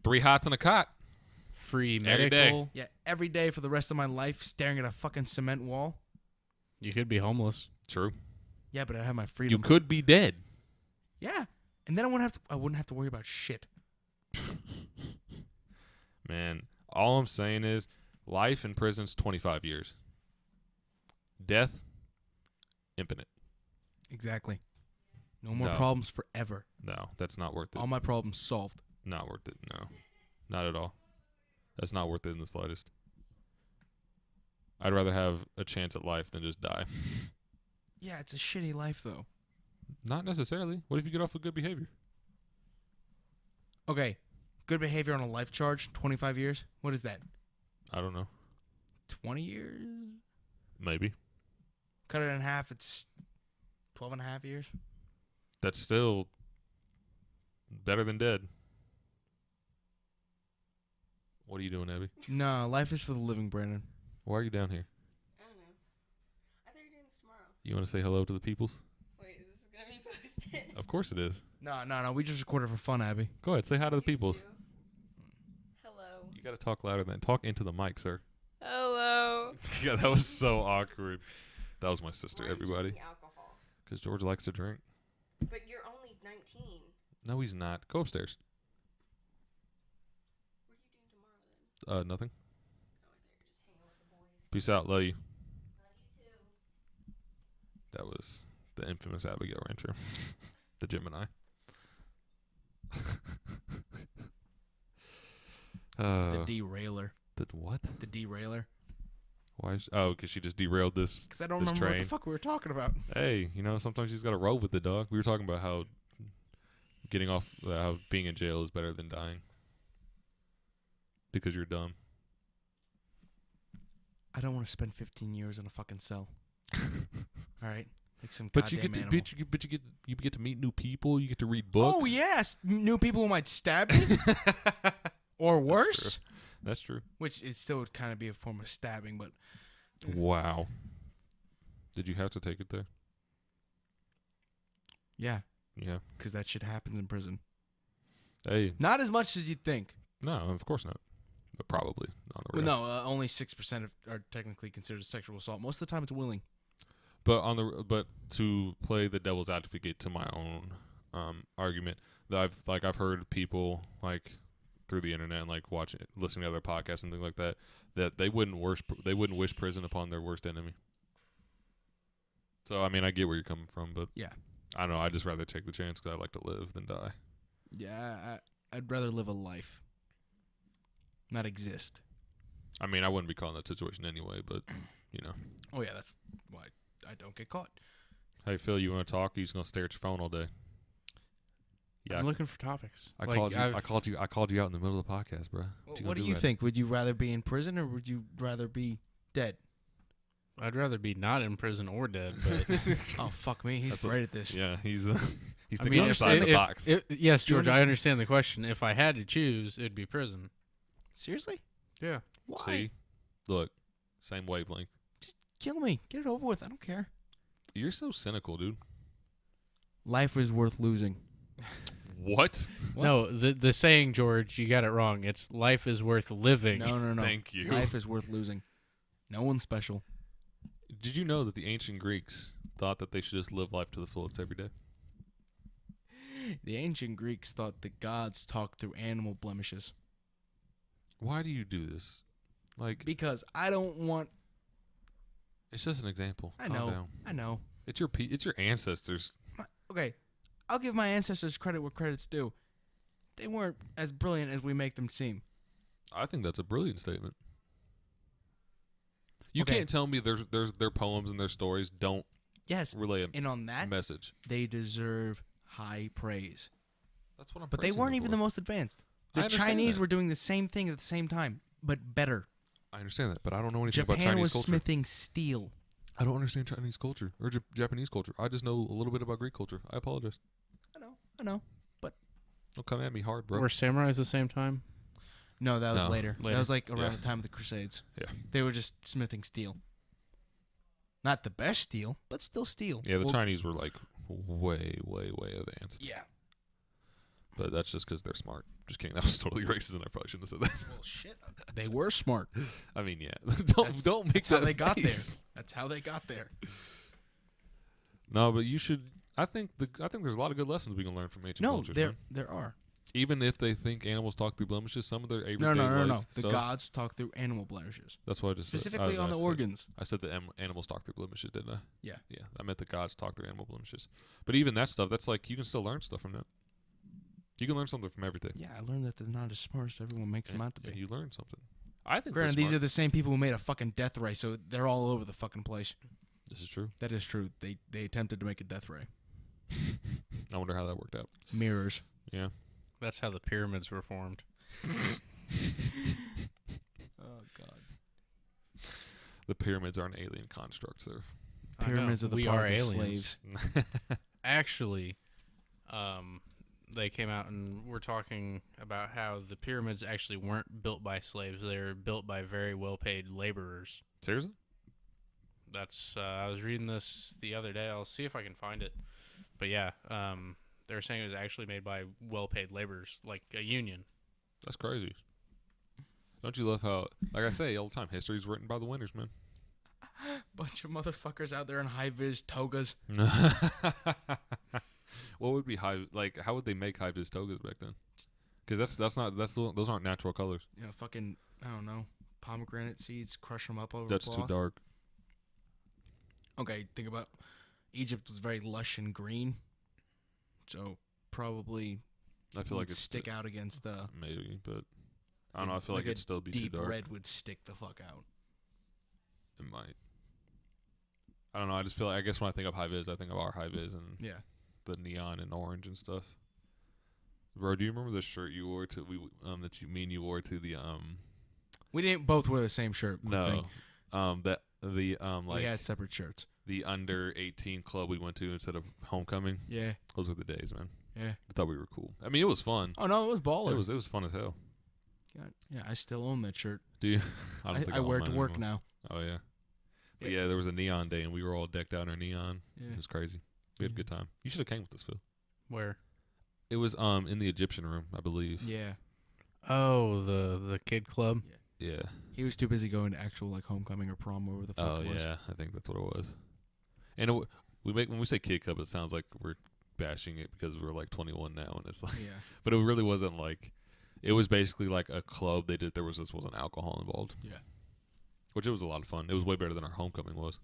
3 hots and a cot. Free Every day. medical. Yeah, every day for the rest of my life staring at a fucking cement wall. You could be homeless. True. Yeah, but I have my You freedom. could be dead. Yeah. And then I wouldn't have to worry about shit. Man, all I'm saying is life in prison's 25 years. Death, infinite. Exactly. No more No. problems forever. No, that's not worth it. All my problems solved. Not worth it. No, not at all. That's not worth it in the slightest. I'd rather have a chance at life than just die. Yeah, it's a shitty life though. Not necessarily. What if you get off with good behavior? Okay. Good behavior on a life charge, 25 years. What is that? I don't know. 20 years? Maybe. Cut it in half, it's 12 and a half years. That's still better than dead. What are you doing, Abby? No, life is for the living, Brandon. Why are you down here? I don't know. I thought you were doing this tomorrow. You want to say hello to the peoples? Wait, this is gonna be posted. Of course it is. No. We just recorded for fun, Abby. Go ahead. Say hi to the Used peoples. to. Hello. You got to talk louder than talk into the mic, sir. Hello. Yeah, that was so awkward. That was my sister, Why are you everybody. drinking alcohol? Because George likes to drink. But you're only 19. No, he's not. Go upstairs. What are you doing tomorrow then? Nothing. Oh, I thought you were just hanging with the boys. Peace out. Love you. Love you too. That was the infamous Abigail Rancher. The Gemini. The derailer. The what? The derailer. Why? Because she just derailed this. Because I don't This remember what train. the fuck we were talking about. Hey, sometimes you just got to roll with the dog. We were talking about how getting off, how being in jail is better than dying. Because you're dumb. I don't want to spend 15 years in a fucking cell. All right? Like some But you goddamn get to, animal. you get to meet new people. You get to read books. Oh, yes. New people who might stab me. Or worse. That's true. Which it still would kind of be a form of stabbing, but Wow. Did you have to take it there? yeah, Yeah. because that shit happens in prison. Hey, Not as much as you'd think. no, of course not. but probably on the Well, real. no, only 6% are technically considered sexual assault. Most of the time, it's willing. But to play the devil's advocate to my own argument, that I've heard people like through the internet and like listening to other podcasts and things like that they wouldn't wish prison upon their worst enemy. So I mean, I get where you're coming from, but Yeah. I don't know. I'd just rather take the chance because I like to live than die. Yeah, I'd rather live a life, not exist. I mean, I wouldn't be caught in that situation anyway, but you know. Oh yeah, that's why I don't get caught. Hey Phil, you want to talk? Or you just gonna stare at your phone all day? Yeah, I'm looking for topics. I Like, called you. I've- I called you out in the middle of the podcast, bro. What do you think? Would you rather be in prison or would you rather be dead? I'd rather be not in prison or dead. But Oh fuck me, he's That's great at this. Yeah, he's I thinking mean, outside the box. yes, Do you George, I understand- understand the question. If I had to choose, it'd be prison. Seriously? Yeah. Why? See, look, same wavelength. Kill me. Get it over with. I don't care. You're so cynical, dude. Life is worth losing. What? What? No, the saying, George, you got it wrong. It's life is worth living. No. Thank you. Life is worth losing. No one's special. Did you know that the ancient Greeks thought that they should just live life to the fullest every day? The ancient Greeks thought the gods talked through animal blemishes. Why do you do this? Like, Because I don't want. it's just an example. I Calm know. down. I know. It's your ancestors. Okay, I'll give my ancestors credit where credit's due. They weren't as brilliant as we make them seem. I think that's a brilliant statement. You Okay. can't tell me their poems and their stories don't Yes, relay a and on that, message. they deserve high praise. That's what I'm. But they praising weren't them even for. the most advanced. I The understand Chinese that. were doing the same thing at the same time, but better. I understand that, but I don't know anything about Japan Chinese was culture. smithing steel. I don't understand Chinese culture or Japanese culture. I just know a little bit about Greek culture. I apologize. I know. Don't come at me hard, bro. Were samurais the same time? No, that was No. later. Later. That was like around Yeah. the time of the Crusades. Yeah. They were just smithing steel. Not the best steel, but still steel. Yeah, the Well, Chinese were like way, way, way advanced. Yeah. But that's just because they're smart. Just kidding. That was totally racist, and I probably shouldn't have said that. Well, shit. They were smart. I mean, yeah. That's- don't make That's how that they got there. face. That's how they got there. No, but you should. I think there's a lot of good lessons we can learn from ancient No, cultures. there man. there are. Even if they think animals talk through blemishes, some of their everyday No. life The stuff. gods talk through animal blemishes, That's what I just specifically said. on the organs. I said the animals talk through blemishes, didn't I? Yeah. Yeah, I meant the gods talk through animal blemishes. But even that stuff, that's like you can still learn stuff from that. You can learn something from everything. Yeah, I learned that they're not as smart as everyone makes them out to Yeah, be. you learn something. I think Granted, they're these are smart. the same people who made a fucking death ray, so they're all over the fucking place. This is true. That is true. They attempted to make a death ray. I wonder how that worked out. Mirrors. Yeah. That's how the pyramids were formed. Oh god. The pyramids aren't alien constructs, though. I know. Pyramids are the We part are of the aliens. slaves. Actually, they came out and were talking about how the pyramids actually weren't built by slaves. They were built by very well-paid laborers. Seriously? That's I was reading this the other day. I'll see if I can find it. But yeah, they were saying it was actually made by well-paid laborers, like a union. That's crazy. Don't you love how, like I say all the time, history's written by the winners, man. Bunch of motherfuckers out there in high-vis togas. What would be high? Like, how would they make high vis togas back then? Because those aren't natural colors. You know, fucking, I don't know, pomegranate seeds, crush them up over That's cloth. too dark. Okay, think about Egypt was very lush and green, so probably I feel like would it's stick out against the maybe, but I don't know. I feel like a it'd still be too deep dark. red would stick the fuck out. It might. I don't know. I just feel like, I guess when I think of high vis, I think of our high vis and Yeah. the neon and orange and stuff. Bro, do you remember the shirt you wore to you wore to the We didn't both wear the same shirt. quick no thing. that the We like had separate shirts. the under 18 club we went to instead of homecoming. Yeah. Those were the days, man. Yeah. I thought we were cool. I mean, it was fun. Oh no, it was baller. It was fun as hell. God, yeah, I still own that shirt. Do you? I don't think I own wear it to mine work anymore. now. Oh yeah. But yeah, there was a neon day and we were all decked out in our neon. Yeah. It was crazy. We had a good time. You should have came with us, Phil. Where? It was in the Egyptian room, I believe. Yeah. Oh, the kid club. Yeah. He was too busy going to actual like homecoming or prom, whatever the fuck Oh it was. yeah, I think that's what it was. And when we say kid club, it sounds like we're bashing it because we're like 21 now, and it's like, Yeah. but it really wasn't like. It was basically like a club. There wasn't alcohol involved. Yeah. Which it was a lot of fun. It was way better than our homecoming was.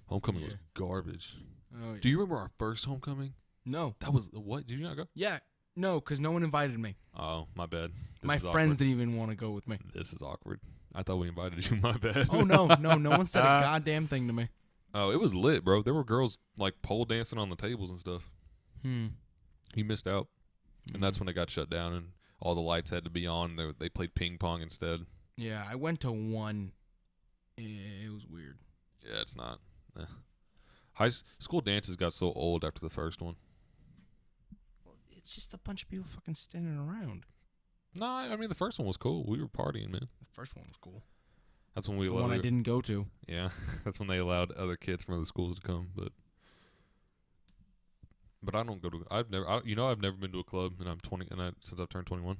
Homecoming was Yeah. garbage. Oh, yeah. Do you remember our first homecoming? No. That was what? Did you not go? Yeah. No, because no one invited me. Oh, my bad. My This is friends awkward. didn't even want to go with me. This is awkward. I thought we invited you. My bad. Oh no, no one said a goddamn thing to me. Oh, it was lit, bro. There were girls like pole dancing on the tables and stuff. Hmm. He missed out, and that's when it got shut down, and all the lights had to be on. They played ping pong instead. Yeah, I went to one. It was weird. Yeah, it's not. School dances got so old after the first one. Well, it's just a bunch of people fucking standing around. No, I mean the first one was cool. We were partying, man. The first one was cool. That's when we The allowed. one I didn't go to. Yeah, that's when they allowed other kids from other schools to come. But I don't go to. I've never been to a club, and I'm 20, and since I've turned 21.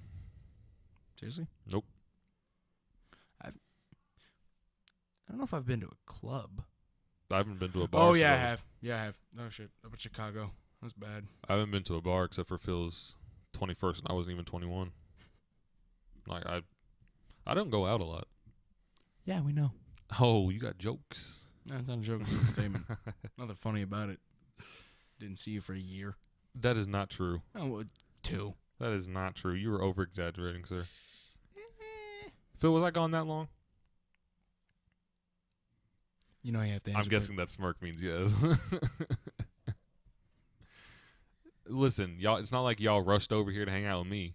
Seriously? Nope. I don't know if I've been to a club. I haven't been to a bar. Oh since yeah, I was- have. Yeah, I have. Oh shit, up at Chicago. That's bad. I haven't been to a bar except for Phil's 21st, and I wasn't even 21. Like I don't go out a lot. Yeah, we know. Oh, you got jokes. No, it's not a joke. It's just a statement. Nothing funny about it. Didn't see you for a year. That is not true. Oh, well, 2. That is not true. You were over exaggerating, sir. Phil, was I gone that long? You know you have to answer. I'm guessing that smirk means yes. Listen, y'all. It's not like y'all rushed over here to hang out with me.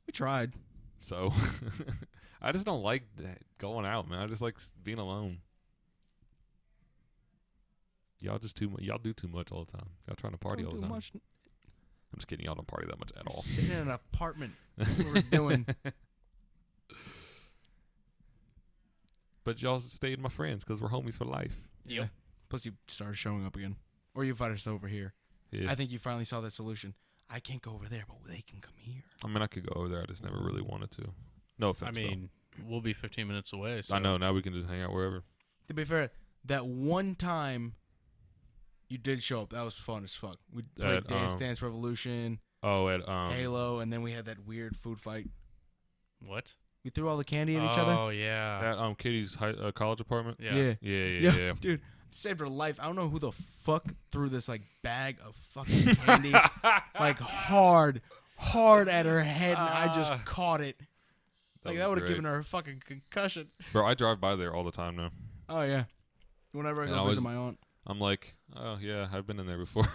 We tried. So I just don't like going out, man. I just like being alone. Y'all just y'all do too much all the time. Y'all trying to party all the time. Much. I'm just kidding. Y'all don't party that much at all. Sitting in an apartment. That's what we're doing. But y'all stayed my friends because we're homies for life. Yeah. Plus, you started showing up again, or you invited us over here. Yeah. I think you finally saw that solution. I can't go over there, but they can come here. I mean, I could go over there. I just never really wanted to. No offense. I Phil. mean, we'll be 15 minutes away. So. I know. Now we can just hang out wherever. To be fair, that one time you did show up, that was fun as fuck. We played At, Dance Revolution, Oh, at Halo, and then we had that weird food fight. What? We threw all the candy at each other. Oh yeah. at Katie's college apartment. Yeah. Yeah. Dude, saved her life. I don't know who the fuck threw this like bag of fucking candy like hard at her head, and I just caught it. Like that would have given her a fucking concussion. Bro, I drive by there all the time now. Oh yeah. Whenever I And go I visit was- my aunt. I'm like, oh yeah, I've been in there before.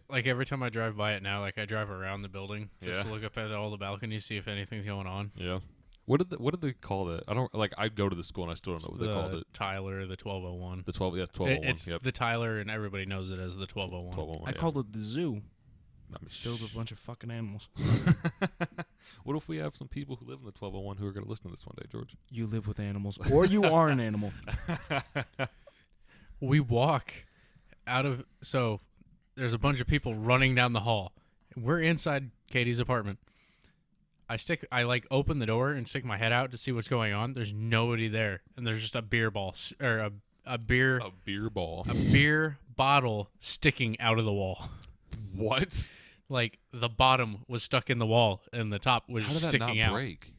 Like every time I drive by it now, like I drive around the building just Yeah. to look up at all the balconies, see if anything's going on. Yeah. What did they call that? I don't like. I'd go to the school and I still don't know what they called it. Tyler, the 1201. The 12. Yeah, 1201. It's Yep. the Tyler, and everybody knows it as the 1201. 1201. I yeah. called it the zoo. I mean, Filled with a bunch of fucking animals. What if we have some people who live in the 1201 who are going to listen to this one day, George? You live with animals, or you are an animal. We walk out of there's a bunch of people running down the hall. We're inside Katie's apartment. I like open the door and stick my head out to see what's going on. There's nobody there, and there's just a beer ball or a beer A beer ball. a beer bottle sticking out of the wall. What? Like the bottom was stuck in the wall and the top was How did that sticking not out. break?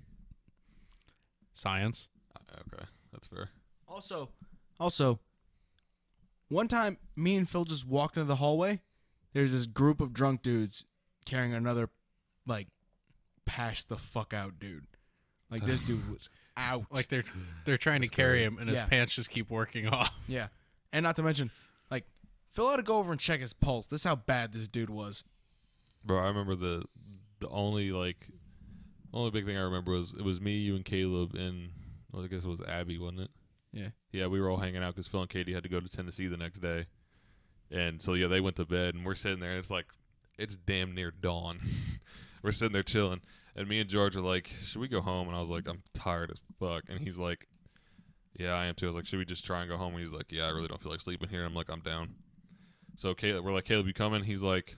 Science. Okay, that's fair. Also, one time, me and Phil just walked into the hallway. There's this group of drunk dudes carrying another, like, passed the fuck out dude. Like, this dude was out. Like they're trying to carry him, and his Yeah. pants just keep working off. Yeah. And not to mention, like, Phil had to go over and check his pulse. This is how bad this dude was. Bro, I remember the only big thing I remember was it was me, you, and Caleb, and well, I guess it was Abby, wasn't it? Yeah. Yeah, we were all hanging out because Phil and Katie had to go to Tennessee the next day, and so yeah, they went to bed, and we're sitting there, and it's damn near dawn. We're sitting there chilling, and me and George are like, "Should we go home?" And I was like, "I'm tired as fuck," and he's like, "Yeah, I am too." I was like, "Should we just try and go home?" And he's like, "Yeah, I really don't feel like sleeping here." I'm like, "I'm down." So Caleb, we're like, "Caleb, you coming?" He's like,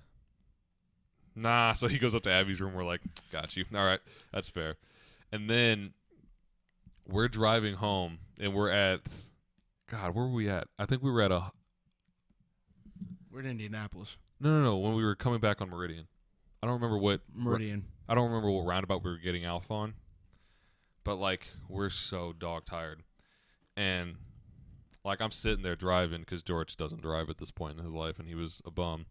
Nah. So he goes up to Abby's room. We're like, got you. All right, that's fair. And then we're driving home, and we're at, God, where were we at? I think we were at We're in Indianapolis. No. When we were coming back on Meridian, I don't remember what Meridian. I don't remember what roundabout we were getting Alpha on, but like we're so dog tired, and like I'm sitting there driving because George doesn't drive at this point in his life, and he was a bum,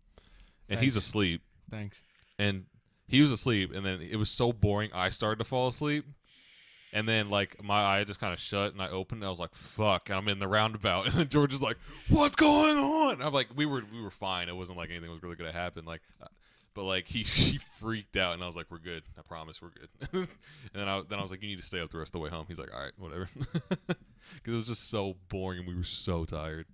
and he's Thanks. asleep, Thanks. and he was asleep, and then it was so boring I started to fall asleep, and then like my eye just kind of shut, and I opened, and I was like, "Fuck!" And I'm in the roundabout, and then George is like, "What's going on?" And I'm like, "We were fine. It wasn't like anything was really gonna happen." Like. But like he freaked out, and I was like, "We're good. I promise, we're good." And then I was like, "You need to stay up the rest of the way home." He's like, "All right, whatever," because it was just so boring, and we were so tired.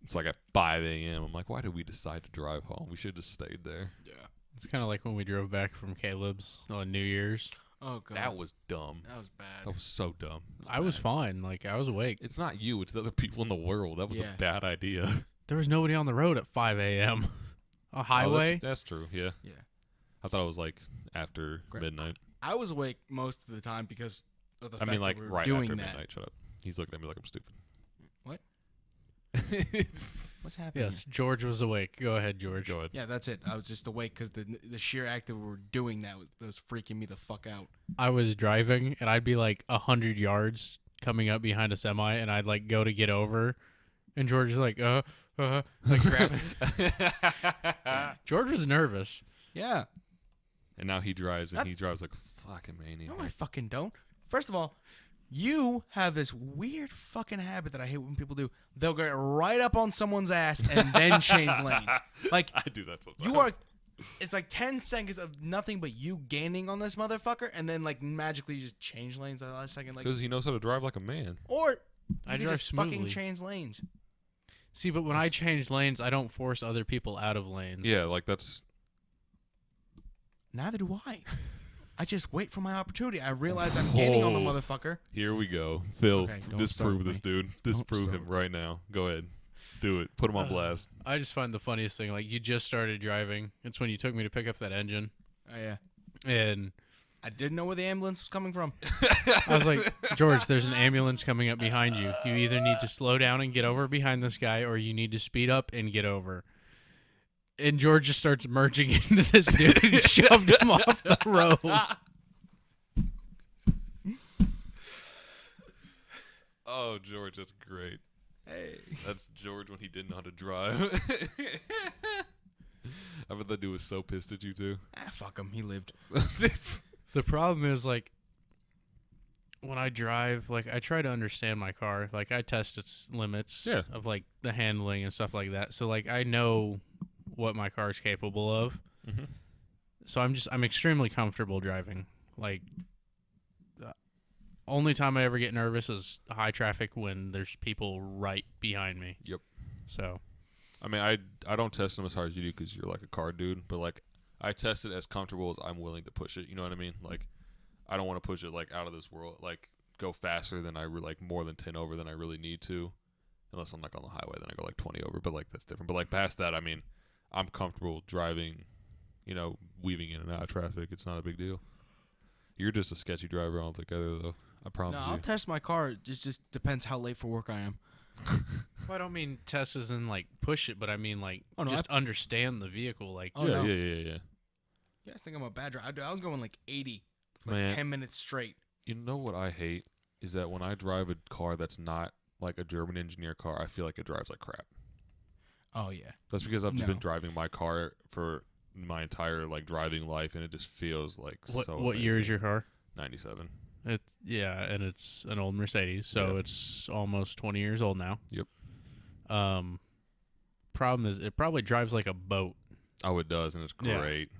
It's like at 5 a.m. I'm like, "Why did we decide to drive home? We should have just stayed there." Yeah. It's kind of like when we drove back from Caleb's on New Year's. Oh god. That was dumb. That was bad. That was so dumb. I was fine. Like, I was awake. It's not you. It's the other people in the world. That was Yeah. a bad idea. There was nobody on the road at 5 a.m. A highway? Oh, that's true. Yeah. Yeah. I thought it was like after Great. midnight. I was awake most of the time because of the I fact mean, like that we were right doing after that. midnight. Shut up. He's looking at me like I'm stupid. What? What's happening? Yes, George was awake. Go ahead, George. Go ahead. Yeah, that's it. I was just awake because the sheer act that we were doing that was freaking me the fuck out. I was driving, and I'd be like 100 yards coming up behind a semi, and I'd like go to get over, and George is like, like grabbing. George was nervous. Yeah. And now he drives, and That- he drives like a fucking maniac. No, I fucking don't. First of all, you have this weird fucking habit that I hate when people do. They'll get right up on someone's ass and then change lanes. Like, I do that sometimes. you are. It's like 10 seconds of nothing but you gaining on this motherfucker, and then like magically you just change lanes at the last second. Like, because he knows how to drive like a man. or I you can drive just fucking smoothly. change lanes. See, but when I change lanes, I don't force other people out of lanes. Yeah, like that's. Neither do I. I just wait for my opportunity. I realize I'm gaining on the Oh. motherfucker. Here we go, Phil. Okay, don't start Disprove with this me. dude. Disprove start him with right now. Go ahead, do it. Put him on blast. I just find the funniest thing, like, you just started driving. It's when you took me to pick up that engine. Oh yeah. And I didn't know where the ambulance was coming from. I was like, George, there's an ambulance coming up behind you. You either need to slow down and get over behind this guy, or you need to speed up and get over. And George just starts merging into this dude and shoved him off the road. Oh, George, that's great. Hey. That's George when he didn't know how to drive. I bet that dude was so pissed at you too. Fuck him. He lived. The problem is, like, when I drive, like, I try to understand my car. Like, I test its limits Yeah. of, like, the handling and stuff like that. So, like, I know what my car is capable of. Mhm. So I'm extremely comfortable driving. Like, the only time I ever get nervous is high traffic when there's people right behind me. Yep. So, I mean, I don't test them as hard as you do because you're like a car dude, but like I test it as comfortable as I'm willing to push it. You know what I mean? Like I don't want to push it like out of this world, like go faster than like more than 10 over than I really need to, unless I'm like on the highway, then I go like 20 over. But like that's different. But like past that, I mean, I'm comfortable driving, you know, weaving in and out of traffic. It's not a big deal. You're just a sketchy driver altogether, though. I promise No, you. I'll test my car. It just depends how late for work I am. well, I don't mean test as in, like, push it, but I mean, like, Oh, no, just understand the vehicle. Like, Oh, yeah, no. yeah. You guys think I'm a bad driver? I was going like 80 for like Man. 10 minutes straight. You know what I hate is that when I drive a car that's not like a German engineer car, I feel like it drives like crap. Oh yeah. That's because I've just No. been driving my car for my entire like driving life, and it just feels like what so. what year is your car? 97? Yeah, and it's an old Mercedes, so Yeah. it's almost 20 years old now. Yep. Problem is, it probably drives like a boat. Oh, it does, and it's Yeah. great.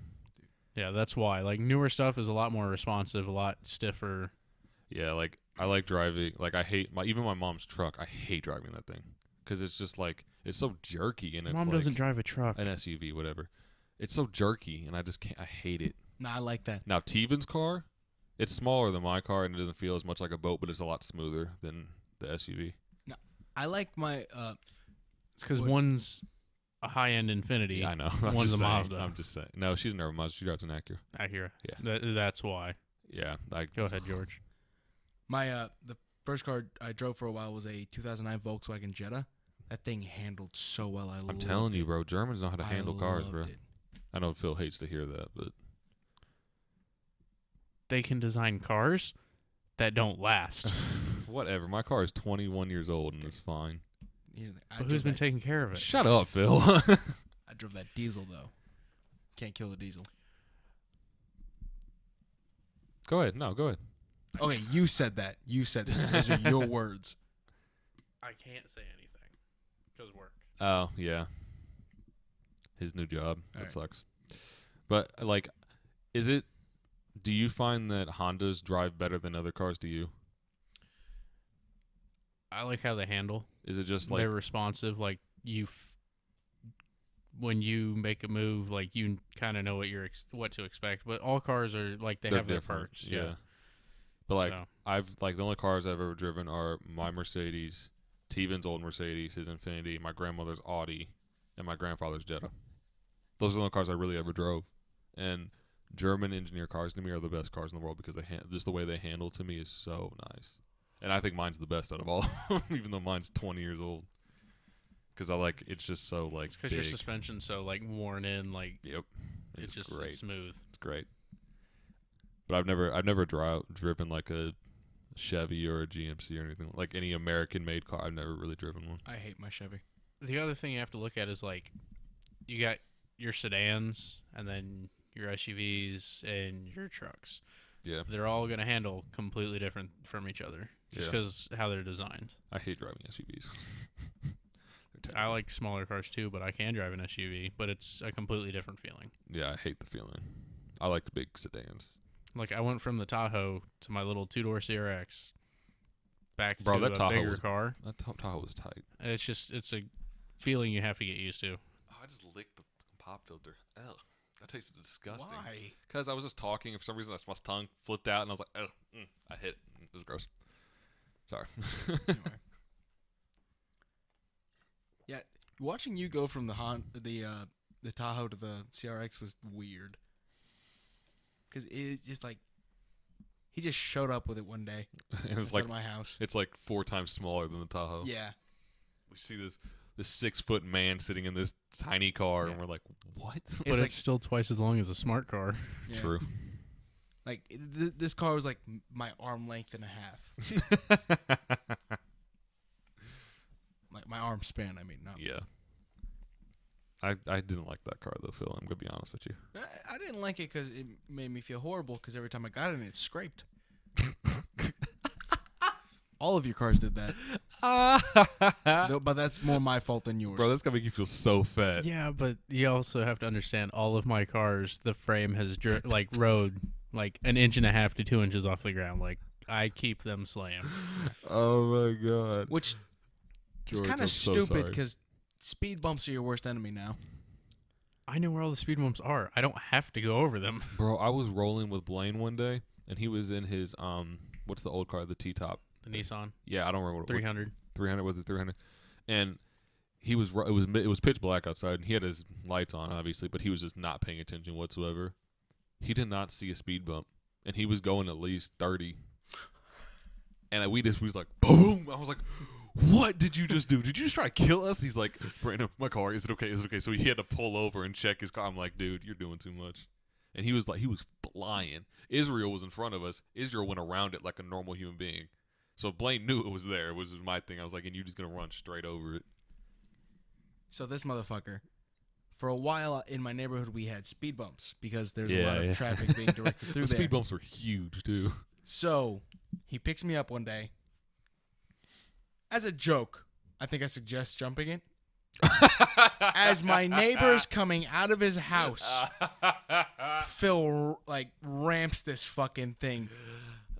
Yeah, that's why. Like, newer stuff is a lot more responsive, a lot stiffer. Yeah, like I like driving. Like I hate even my mom's truck. I hate driving that thing because it's just like it's so jerky, and it's Mom like doesn't drive a truck. an SUV, whatever. It's so jerky, and I just can't. I hate it. Nah, I like that. Now Tevin's car, it's smaller than my car, and it doesn't feel as much like a boat, but it's a lot smoother than the SUV. I like my It's because What? one's a high-end Infinity. Yeah, I know. One's a saying, Mazda. I'm just saying. No, she's never a Mazda. She drives an Acura. Acura. Yeah. That's why. Yeah. Go ahead, George. My the first car I drove for a while was a 2009 Volkswagen Jetta. That thing handled so well. I'm telling you, bro. Germans know how to handle cars, bro. It. I know Phil hates to hear that, but They can design cars that don't last. whatever. My car is 21 years old and it's fine. But who's been taking care of it? Shut up, Phil. I drove that diesel though. Can't kill the diesel. Go ahead. No, go ahead. Okay, you said that. You said that. Those are your words. I can't say anything because work. Oh, yeah. His new job. That Alright. sucks. But, like, do you find that Hondas drive better than other cars to you? I like how they handle. Is it just like, They're responsive. Like when you make a move, like you kind of know what to expect. But all cars are like they they're have their different? perks. Yeah. But, like, So, the only cars I've ever driven are my Mercedes, Tevin's old Mercedes, his Infinity, my grandmother's Audi, and my grandfather's Jetta. Those are the only cars I really ever drove. And German engineer cars to me are the best cars in the world because just the way they handle to me is so nice. And I think mine's the best out of all, even though mine's 20 years old. Because it's just so, like, because big. your suspension's so like worn in, like Yep. it's just great. it's smooth. It's great. But I've never driven like a Chevy or a GMC or anything, like any American-made car. I've never really driven one. I hate my Chevy. The other thing you have to look at is like you got your sedans and then your SUVs and your trucks. Yeah. They're all going to handle completely different from each other just Yeah. because how they're designed. I hate driving SUVs. They're I terrible. like smaller cars too, but I can drive an SUV, but it's a completely different feeling. Yeah, I hate the feeling. I like the big sedans. Like I went from the Tahoe to my little two-door CRX back Bro, to that a Tahoe bigger was- car. That Tahoe was tight. It's a feeling you have to get used to. Oh, I just licked the pop filter. Ugh. That tasted disgusting. Why? Because I was just talking, and for some reason my tongue flipped out, and I was like, ugh, I hit it. It was gross. Sorry. Yeah, watching you go from the Tahoe to the CRX was weird. Cause it's just like he just showed up with it one day. And it's outside like of my house. it's like 4 times smaller than the Tahoe. Yeah, We see this 6-foot man sitting in this tiny car, and Yeah. we're like, what? But like- it's still twice as long as a smart car. yeah. True. Like this car was like my arm length and a half. Like my arm span. I mean, not. Yeah. I didn't like that car though, Phil. I'm gonna be honest with you. I didn't like it because it made me feel horrible. Because every time I got in it scraped. All of your cars did that, but that's more my fault than yours. Bro, that's gonna make you feel so fat. Yeah, but you also have to understand all of my cars, the frame has rode like an inch and a half to 2 inches off the ground. Like I keep them slammed. Oh my god. Which is George, kind I'm of so stupid sorry. because speed bumps are your worst enemy now. I know where all the speed bumps are. I don't have to go over them. Bro, I was rolling with Blaine one day, and he was in his what's the old car, the T-top? The Nissan Yeah, I don't remember what 300. 300 was it 300, and he was it was pitch black outside, and he had his lights on obviously, but he was just not paying attention whatsoever. He did not see a speed bump, and he was going at least 30, and we was like boom. I was like, what did you just do? Did you just try to kill us? He's like, Brandon, my car, is it okay? Is it okay? So he had to pull over and check his car. I'm like, dude, you're doing too much. And he was flying. Israel was in front of us. Israel went around it like a normal human being. So if Blaine knew it was there, it was my thing. I was like, and you're just going to run straight over it. So this motherfucker, for a while in my neighborhood, we had speed bumps because there's a lot of traffic being directed through The there. speed bumps were huge, too. So he picks me up one day. As a joke, I think I suggest jumping it. As my neighbor's coming out of his house, Phil ramps this fucking thing.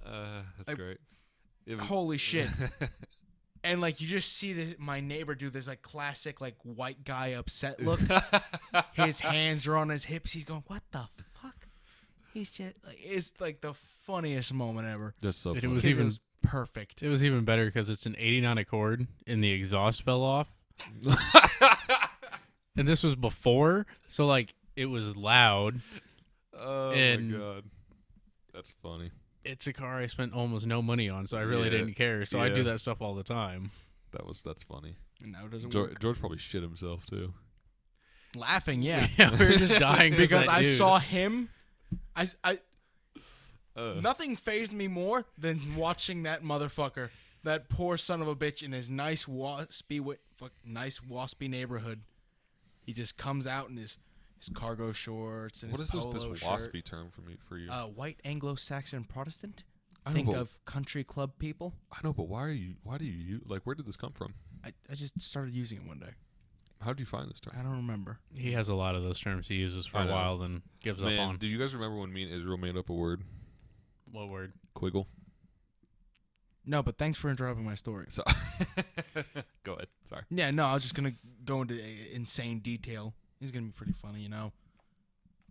That's great. It was, Holy shit. And you just see my neighbor do this classic white guy upset look. His hands are on his hips. He's going, "What the fuck?" He's just it's the funniest moment ever. That's so It funny. was 'Cause even- it was perfect. It was even better because it's an 89 Accord and the exhaust fell off. And this was before, so like it was loud. Oh And- my god, that's funny. It's a car I spent almost no money on, so I really Yeah, didn't care. So I yeah. do that stuff all the time. That's funny. And now it doesn't George, work. George probably shit himself too. Laughing, yeah. Yeah, we were just dying Because that I dude. saw him. Uh, Nothing fazed me more than watching that motherfucker, that poor son of a bitch, in his nice waspy neighborhood. He just comes out in his cargo shorts and what his is polo this shirt. waspy term for you? White Anglo-Saxon Protestant. I know, Think but- of country club people. I know, but why do you like? Where did this come from? I just started using it one day. How did you find this term? I don't remember. He has a lot of those terms he uses for I a know. while, then gives up Man, on. do you guys remember when me and Israel made up a word? What word? Quiggle. No, but thanks for interrupting my story. So, go ahead. Sorry. Yeah, no, I was just gonna go into insane detail. He's gonna be pretty funny, you know.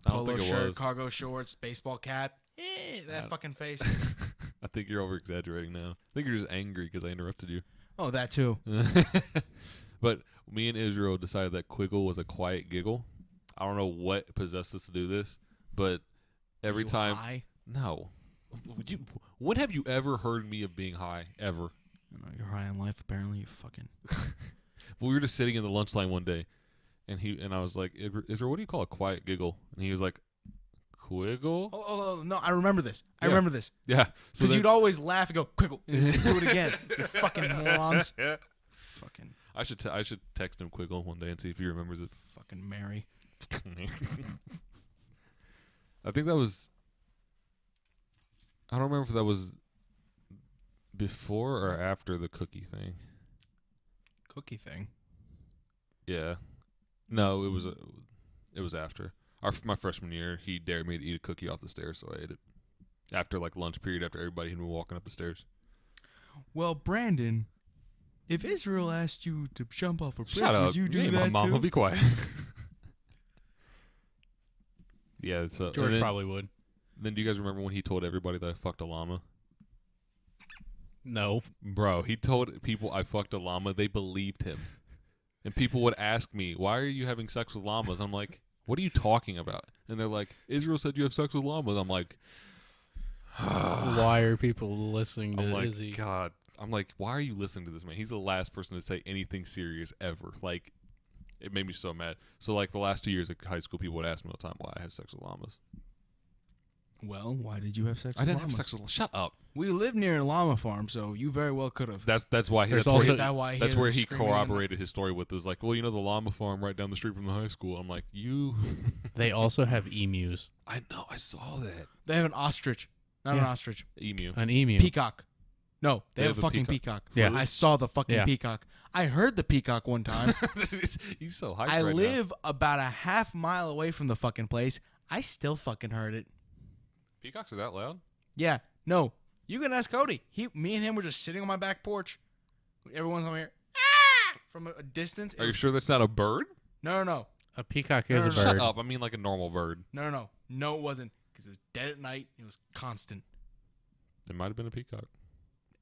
I don't Polo think it shirt, was. cargo shorts, baseball cap. That don't- fucking face. I think you're over exaggerating now. I think you're just angry because I interrupted you. Oh, that too. But me and Israel decided that Quiggle was a quiet giggle. I don't know what possessed us to do this, but every You time. high? No. When have you ever heard me of being high? Ever. I know you're high on life. Apparently, you fucking. We were just sitting in the lunch line one day, and I was like, Israel, what do you call a quiet giggle? And he was like, Quiggle? Oh, no, I remember this. I Yeah. remember this. Yeah. So Because then- you'd always laugh and go, Quiggle, and do it again. You fucking morons. Yeah. Fucking I should text him Quiggle one day and see if he remembers it. fucking Mary. I think that was. I don't remember if that was before or after the cookie thing. Cookie thing. Yeah. No, it was after. My freshman year, he dared me to eat a cookie off the stairs, so I ate it. After like lunch period, after everybody had been walking up the stairs. Well, Brandon, if Israel asked you to jump off a bridge, Shut up. would you do Yeah, that my mom too? will be quiet. Yeah, so George probably would. Then do you guys remember when he told everybody that I fucked a llama? No. Bro, he told people I fucked a llama. They believed him. And people would ask me, why are you having sex with llamas? I'm like, what are you talking about? And they're like, Israel said you have sex with llamas. I'm like, Why are people listening to I'm like, Izzy? God. I'm like, why are you listening to this man? He's the last person to say anything serious ever. Like, it made me so mad. So, like, the last 2 years of high school, people would ask me all the time why I have sex with llamas. Well, why did you have sex I with didn't llamas? have sex with. Shut up. We live near a llama farm, so you very well could have. That's why. There's That's where also- he, Is that why that's he where was he screaming in the- corroborated his story with. It was like, well, you know, the llama farm right down the street from the high school. I'm like, you. They also have emus. I know. I saw that. They have an ostrich. Not an Yeah. ostrich. Emu. An emu. Peacock. No, they have a fucking peacock. Yeah. I saw the fucking Yeah. peacock. I heard the peacock one time. You so hyped I right live about a half mile away from the fucking place. I still fucking heard it. now. Peacocks are that loud? Yeah. No. You can ask Cody. Me and him were just sitting on my back porch. Everyone's over here. From a distance. it Are you was- sure that's not a bird? No. A peacock No, is no, a no. bird. Shut up. I mean like a normal bird. No. No, it wasn't. Because it was dead at night. It was constant. It might have been a peacock.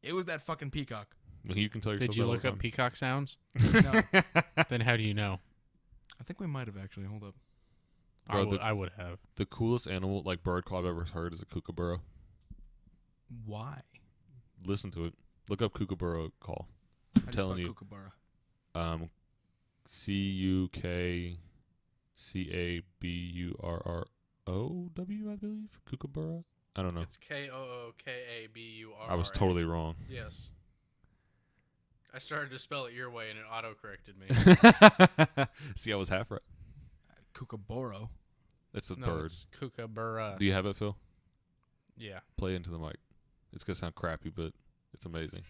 It was that fucking peacock. Well, you can tell yourself Did you that all look the up peacock sounds? No. Then how do you know? I think we might have actually. Hold up. Bro, I would have. The coolest animal, like bird call I've ever heard is a kookaburra. Why? Listen to it. Look up kookaburra call. How do you telling spell you. Kookaburra? Kukabrow, I believe. Kookaburra. I don't know. It's KOOKABURRA. I was totally wrong. Yes. I started to spell it your way and it auto corrected me. See, I was half right. Kookaburra. It's a No, bird. it's kookaburra. Do you have it, Phil? Yeah. Play it into the mic. It's gonna sound crappy, but it's amazing.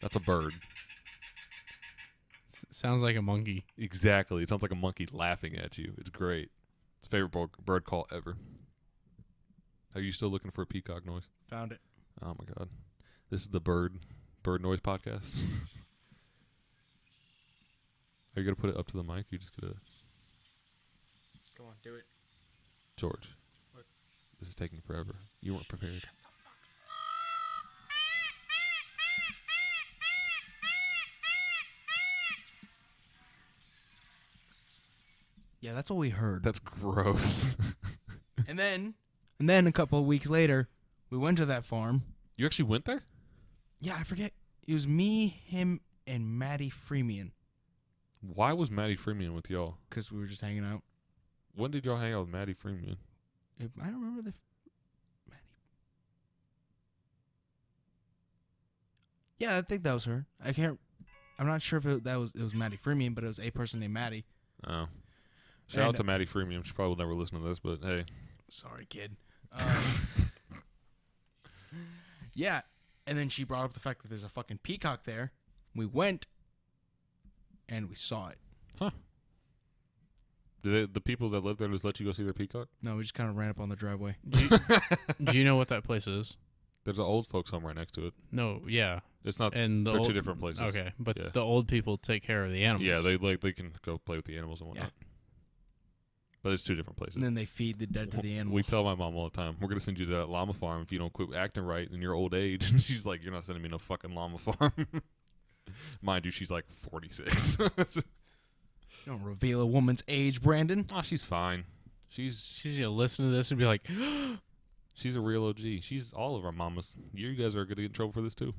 That's a bird. Sounds like a monkey. Exactly. It sounds like a monkey laughing at you. It's great. It's favorite bird call ever. Are you still looking for a peacock noise? Found it. Oh my god. This is the bird noise podcast. Are you gonna put it up to the mic? You just gonna Come on, do it. George. What? This is taking forever. You weren't prepared. Yeah, that's what we heard. That's gross. And then a couple of weeks later, we went to that farm. You actually went there? Yeah, I forget. It was me, him, and Maddie Freemian. Why was Maddie Freemian with y'all? Because we were just hanging out. When did y'all hang out with Maddie Freemian? I don't remember the... Maddie. Yeah, I think that was her. I'm not sure if it was Maddie Freemian, but it was a person named Maddie. Oh. Shout out to Maddie Freemian. She probably will never listen to this, but hey. Sorry, kid. Yeah, and then she brought up the fact that there's a fucking peacock there. We went, and we saw it. Huh. Did the people that live there just let you go see their peacock? No, we just kind of ran up on the driveway. Do you know what that place is? There's an old folks home right next to it. No, yeah. It's not. And they're two different places. Okay, but Yeah. the old people take care of the animals. Yeah, they can go play with the animals and whatnot. But it's two different places. And then they feed the dead to the animals. We tell my mom all the time, we're going to send you to that llama farm if you don't quit acting right in your old age. And she's like, you're not sending me no fucking llama farm. Mind you, she's like 46. Don't reveal a woman's age, Brandon. Oh, she's fine. She's gonna listen to this and be like, She's a real OG. She's all of our mamas. You guys are going to get in trouble for this too.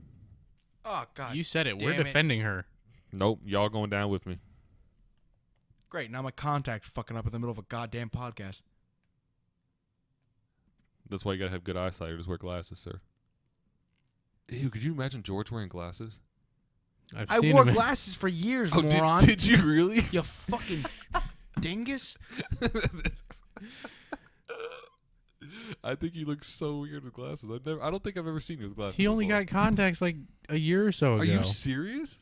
Oh, God. "You said it. We're damn it. defending her." Nope, y'all going down with me. Great. Now my contact's fucking up in the middle of a goddamn podcast. That's why you got to have good eyesight or just wear glasses, sir. Ew, could you imagine George wearing glasses? I seen wore him in- glasses for years, Oh, moron. did you really? You fucking dingus. I think you look so weird with glasses. I don't think I've ever seen you with glasses. He only before. got contacts like a year or so ago. Are you serious?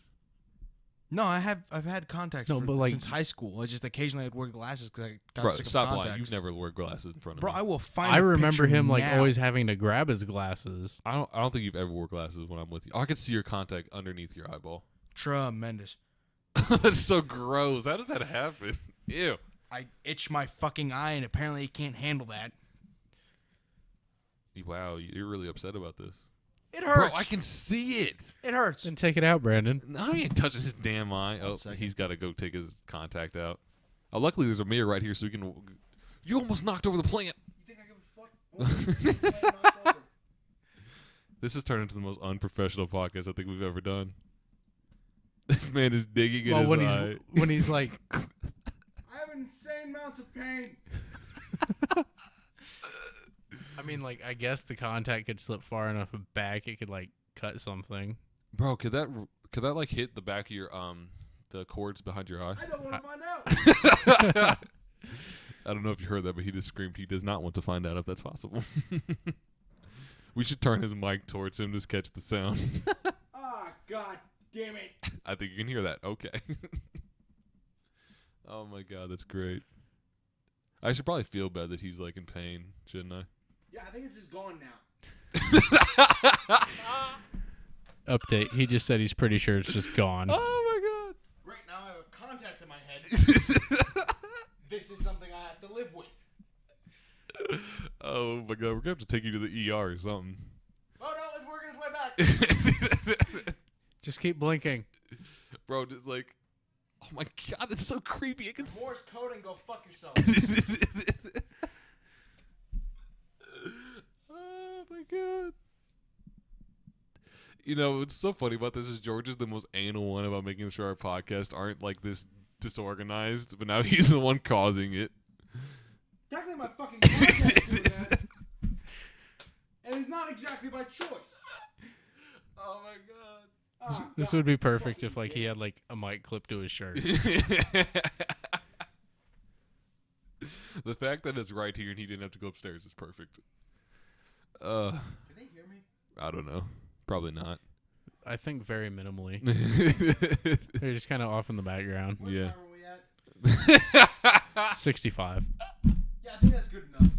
No, I've had contacts since high school. It's just occasionally I'd wear glasses because I got Bro, sick of stop contacts. lying. You've never wore glasses in front of Bro, me. I will find. I a remember picture him like now. always having to grab his glasses. I don't think you've ever wore glasses when I'm with you. I can see your contact underneath your eyeball. Tremendous. That's so gross. How does that happen? Ew. I itch my fucking eye, and apparently you can't handle that. Wow, you're really upset about this. It hurts. Bro, I can see it. It hurts. Then take it out, Brandon. No, he ain't touching his damn eye. Oh, second. he's got to go take his contact out. Luckily, there's a mirror right here so we can... You almost knocked over the plant. You think I give a fuck? This has turned into the most unprofessional podcast I think we've ever done. This man is digging in his eye. when he's like, I have insane amounts of pain. I mean, like, I guess the contact could slip far enough back, it could like cut something. Bro, could that like hit the back of your the cords behind your eye? I don't want to find out. I don't know if you heard that, but he just screamed he does not want to find out if that's possible. We should turn his mic towards him to catch the sound. Ah, God damn it. I think you can hear that. Okay. Oh my God, that's great. I should probably feel bad that he's like in pain, shouldn't I? Yeah, I think it's just gone now. Update. He just said he's pretty sure it's just gone. Oh Great, now I have a contact in my head. This is something I have to live with. Oh my God, we're gonna have to take you to the ER or something. Oh no, it's working its way back. Just keep blinking. Bro, just like, oh my God, it's so creepy. I can Morse code and go fuck yourself. Oh my God. You know, what's so funny about this is George is the most anal one about making sure our podcasts aren't like this disorganized, but now he's the one causing it. Technically, my fucking contact's doing that. And it's not exactly by choice. Oh my God. This would be perfect if like he had like a mic clipped to his shirt. The fact that it's right here and he didn't have to go upstairs is perfect. Can they hear me? I don't know. Probably not. I think very minimally. They're just kind of off in the background. What Yeah. time are we at? 65. Yeah, I think that's good enough.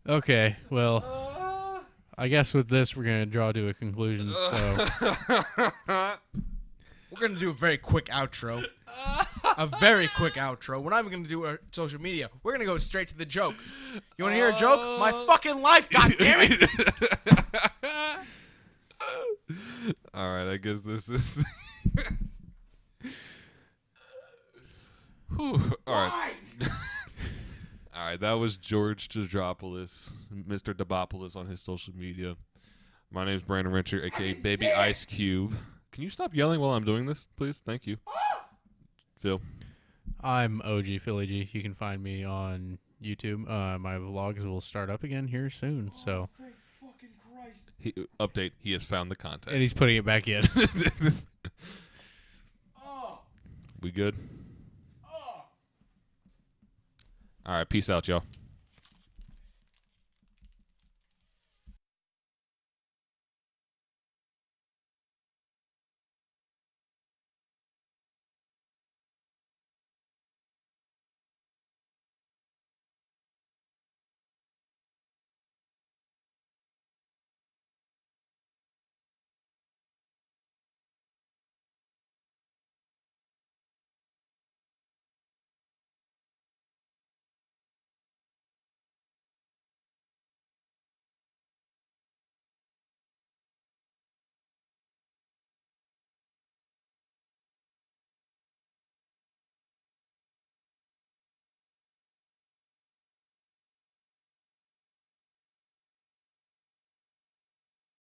Okay, well, I guess with this we're gonna draw to a conclusion. So We're going to do a very quick outro. A very quick outro. We're not even going to do our social media. We're going to go straight to the joke. You want to hear a joke? My fucking life, goddammit! All right, I guess this is. Whew. All right. Why? All right, that was George Dodropoulos, Mr. Dobopoulos on his social media. My name's Brandon Richard, a.k.a. Baby Ice Cube. Can you stop yelling while I'm doing this, please? Thank you. Phil. I'm OG Philly G. You can find me on YouTube. My vlogs will start up again here soon. So, Thank fucking Christ. Update, he has found the content. and he's putting it back in. Oh. We good? Oh. All right, peace out, y'all.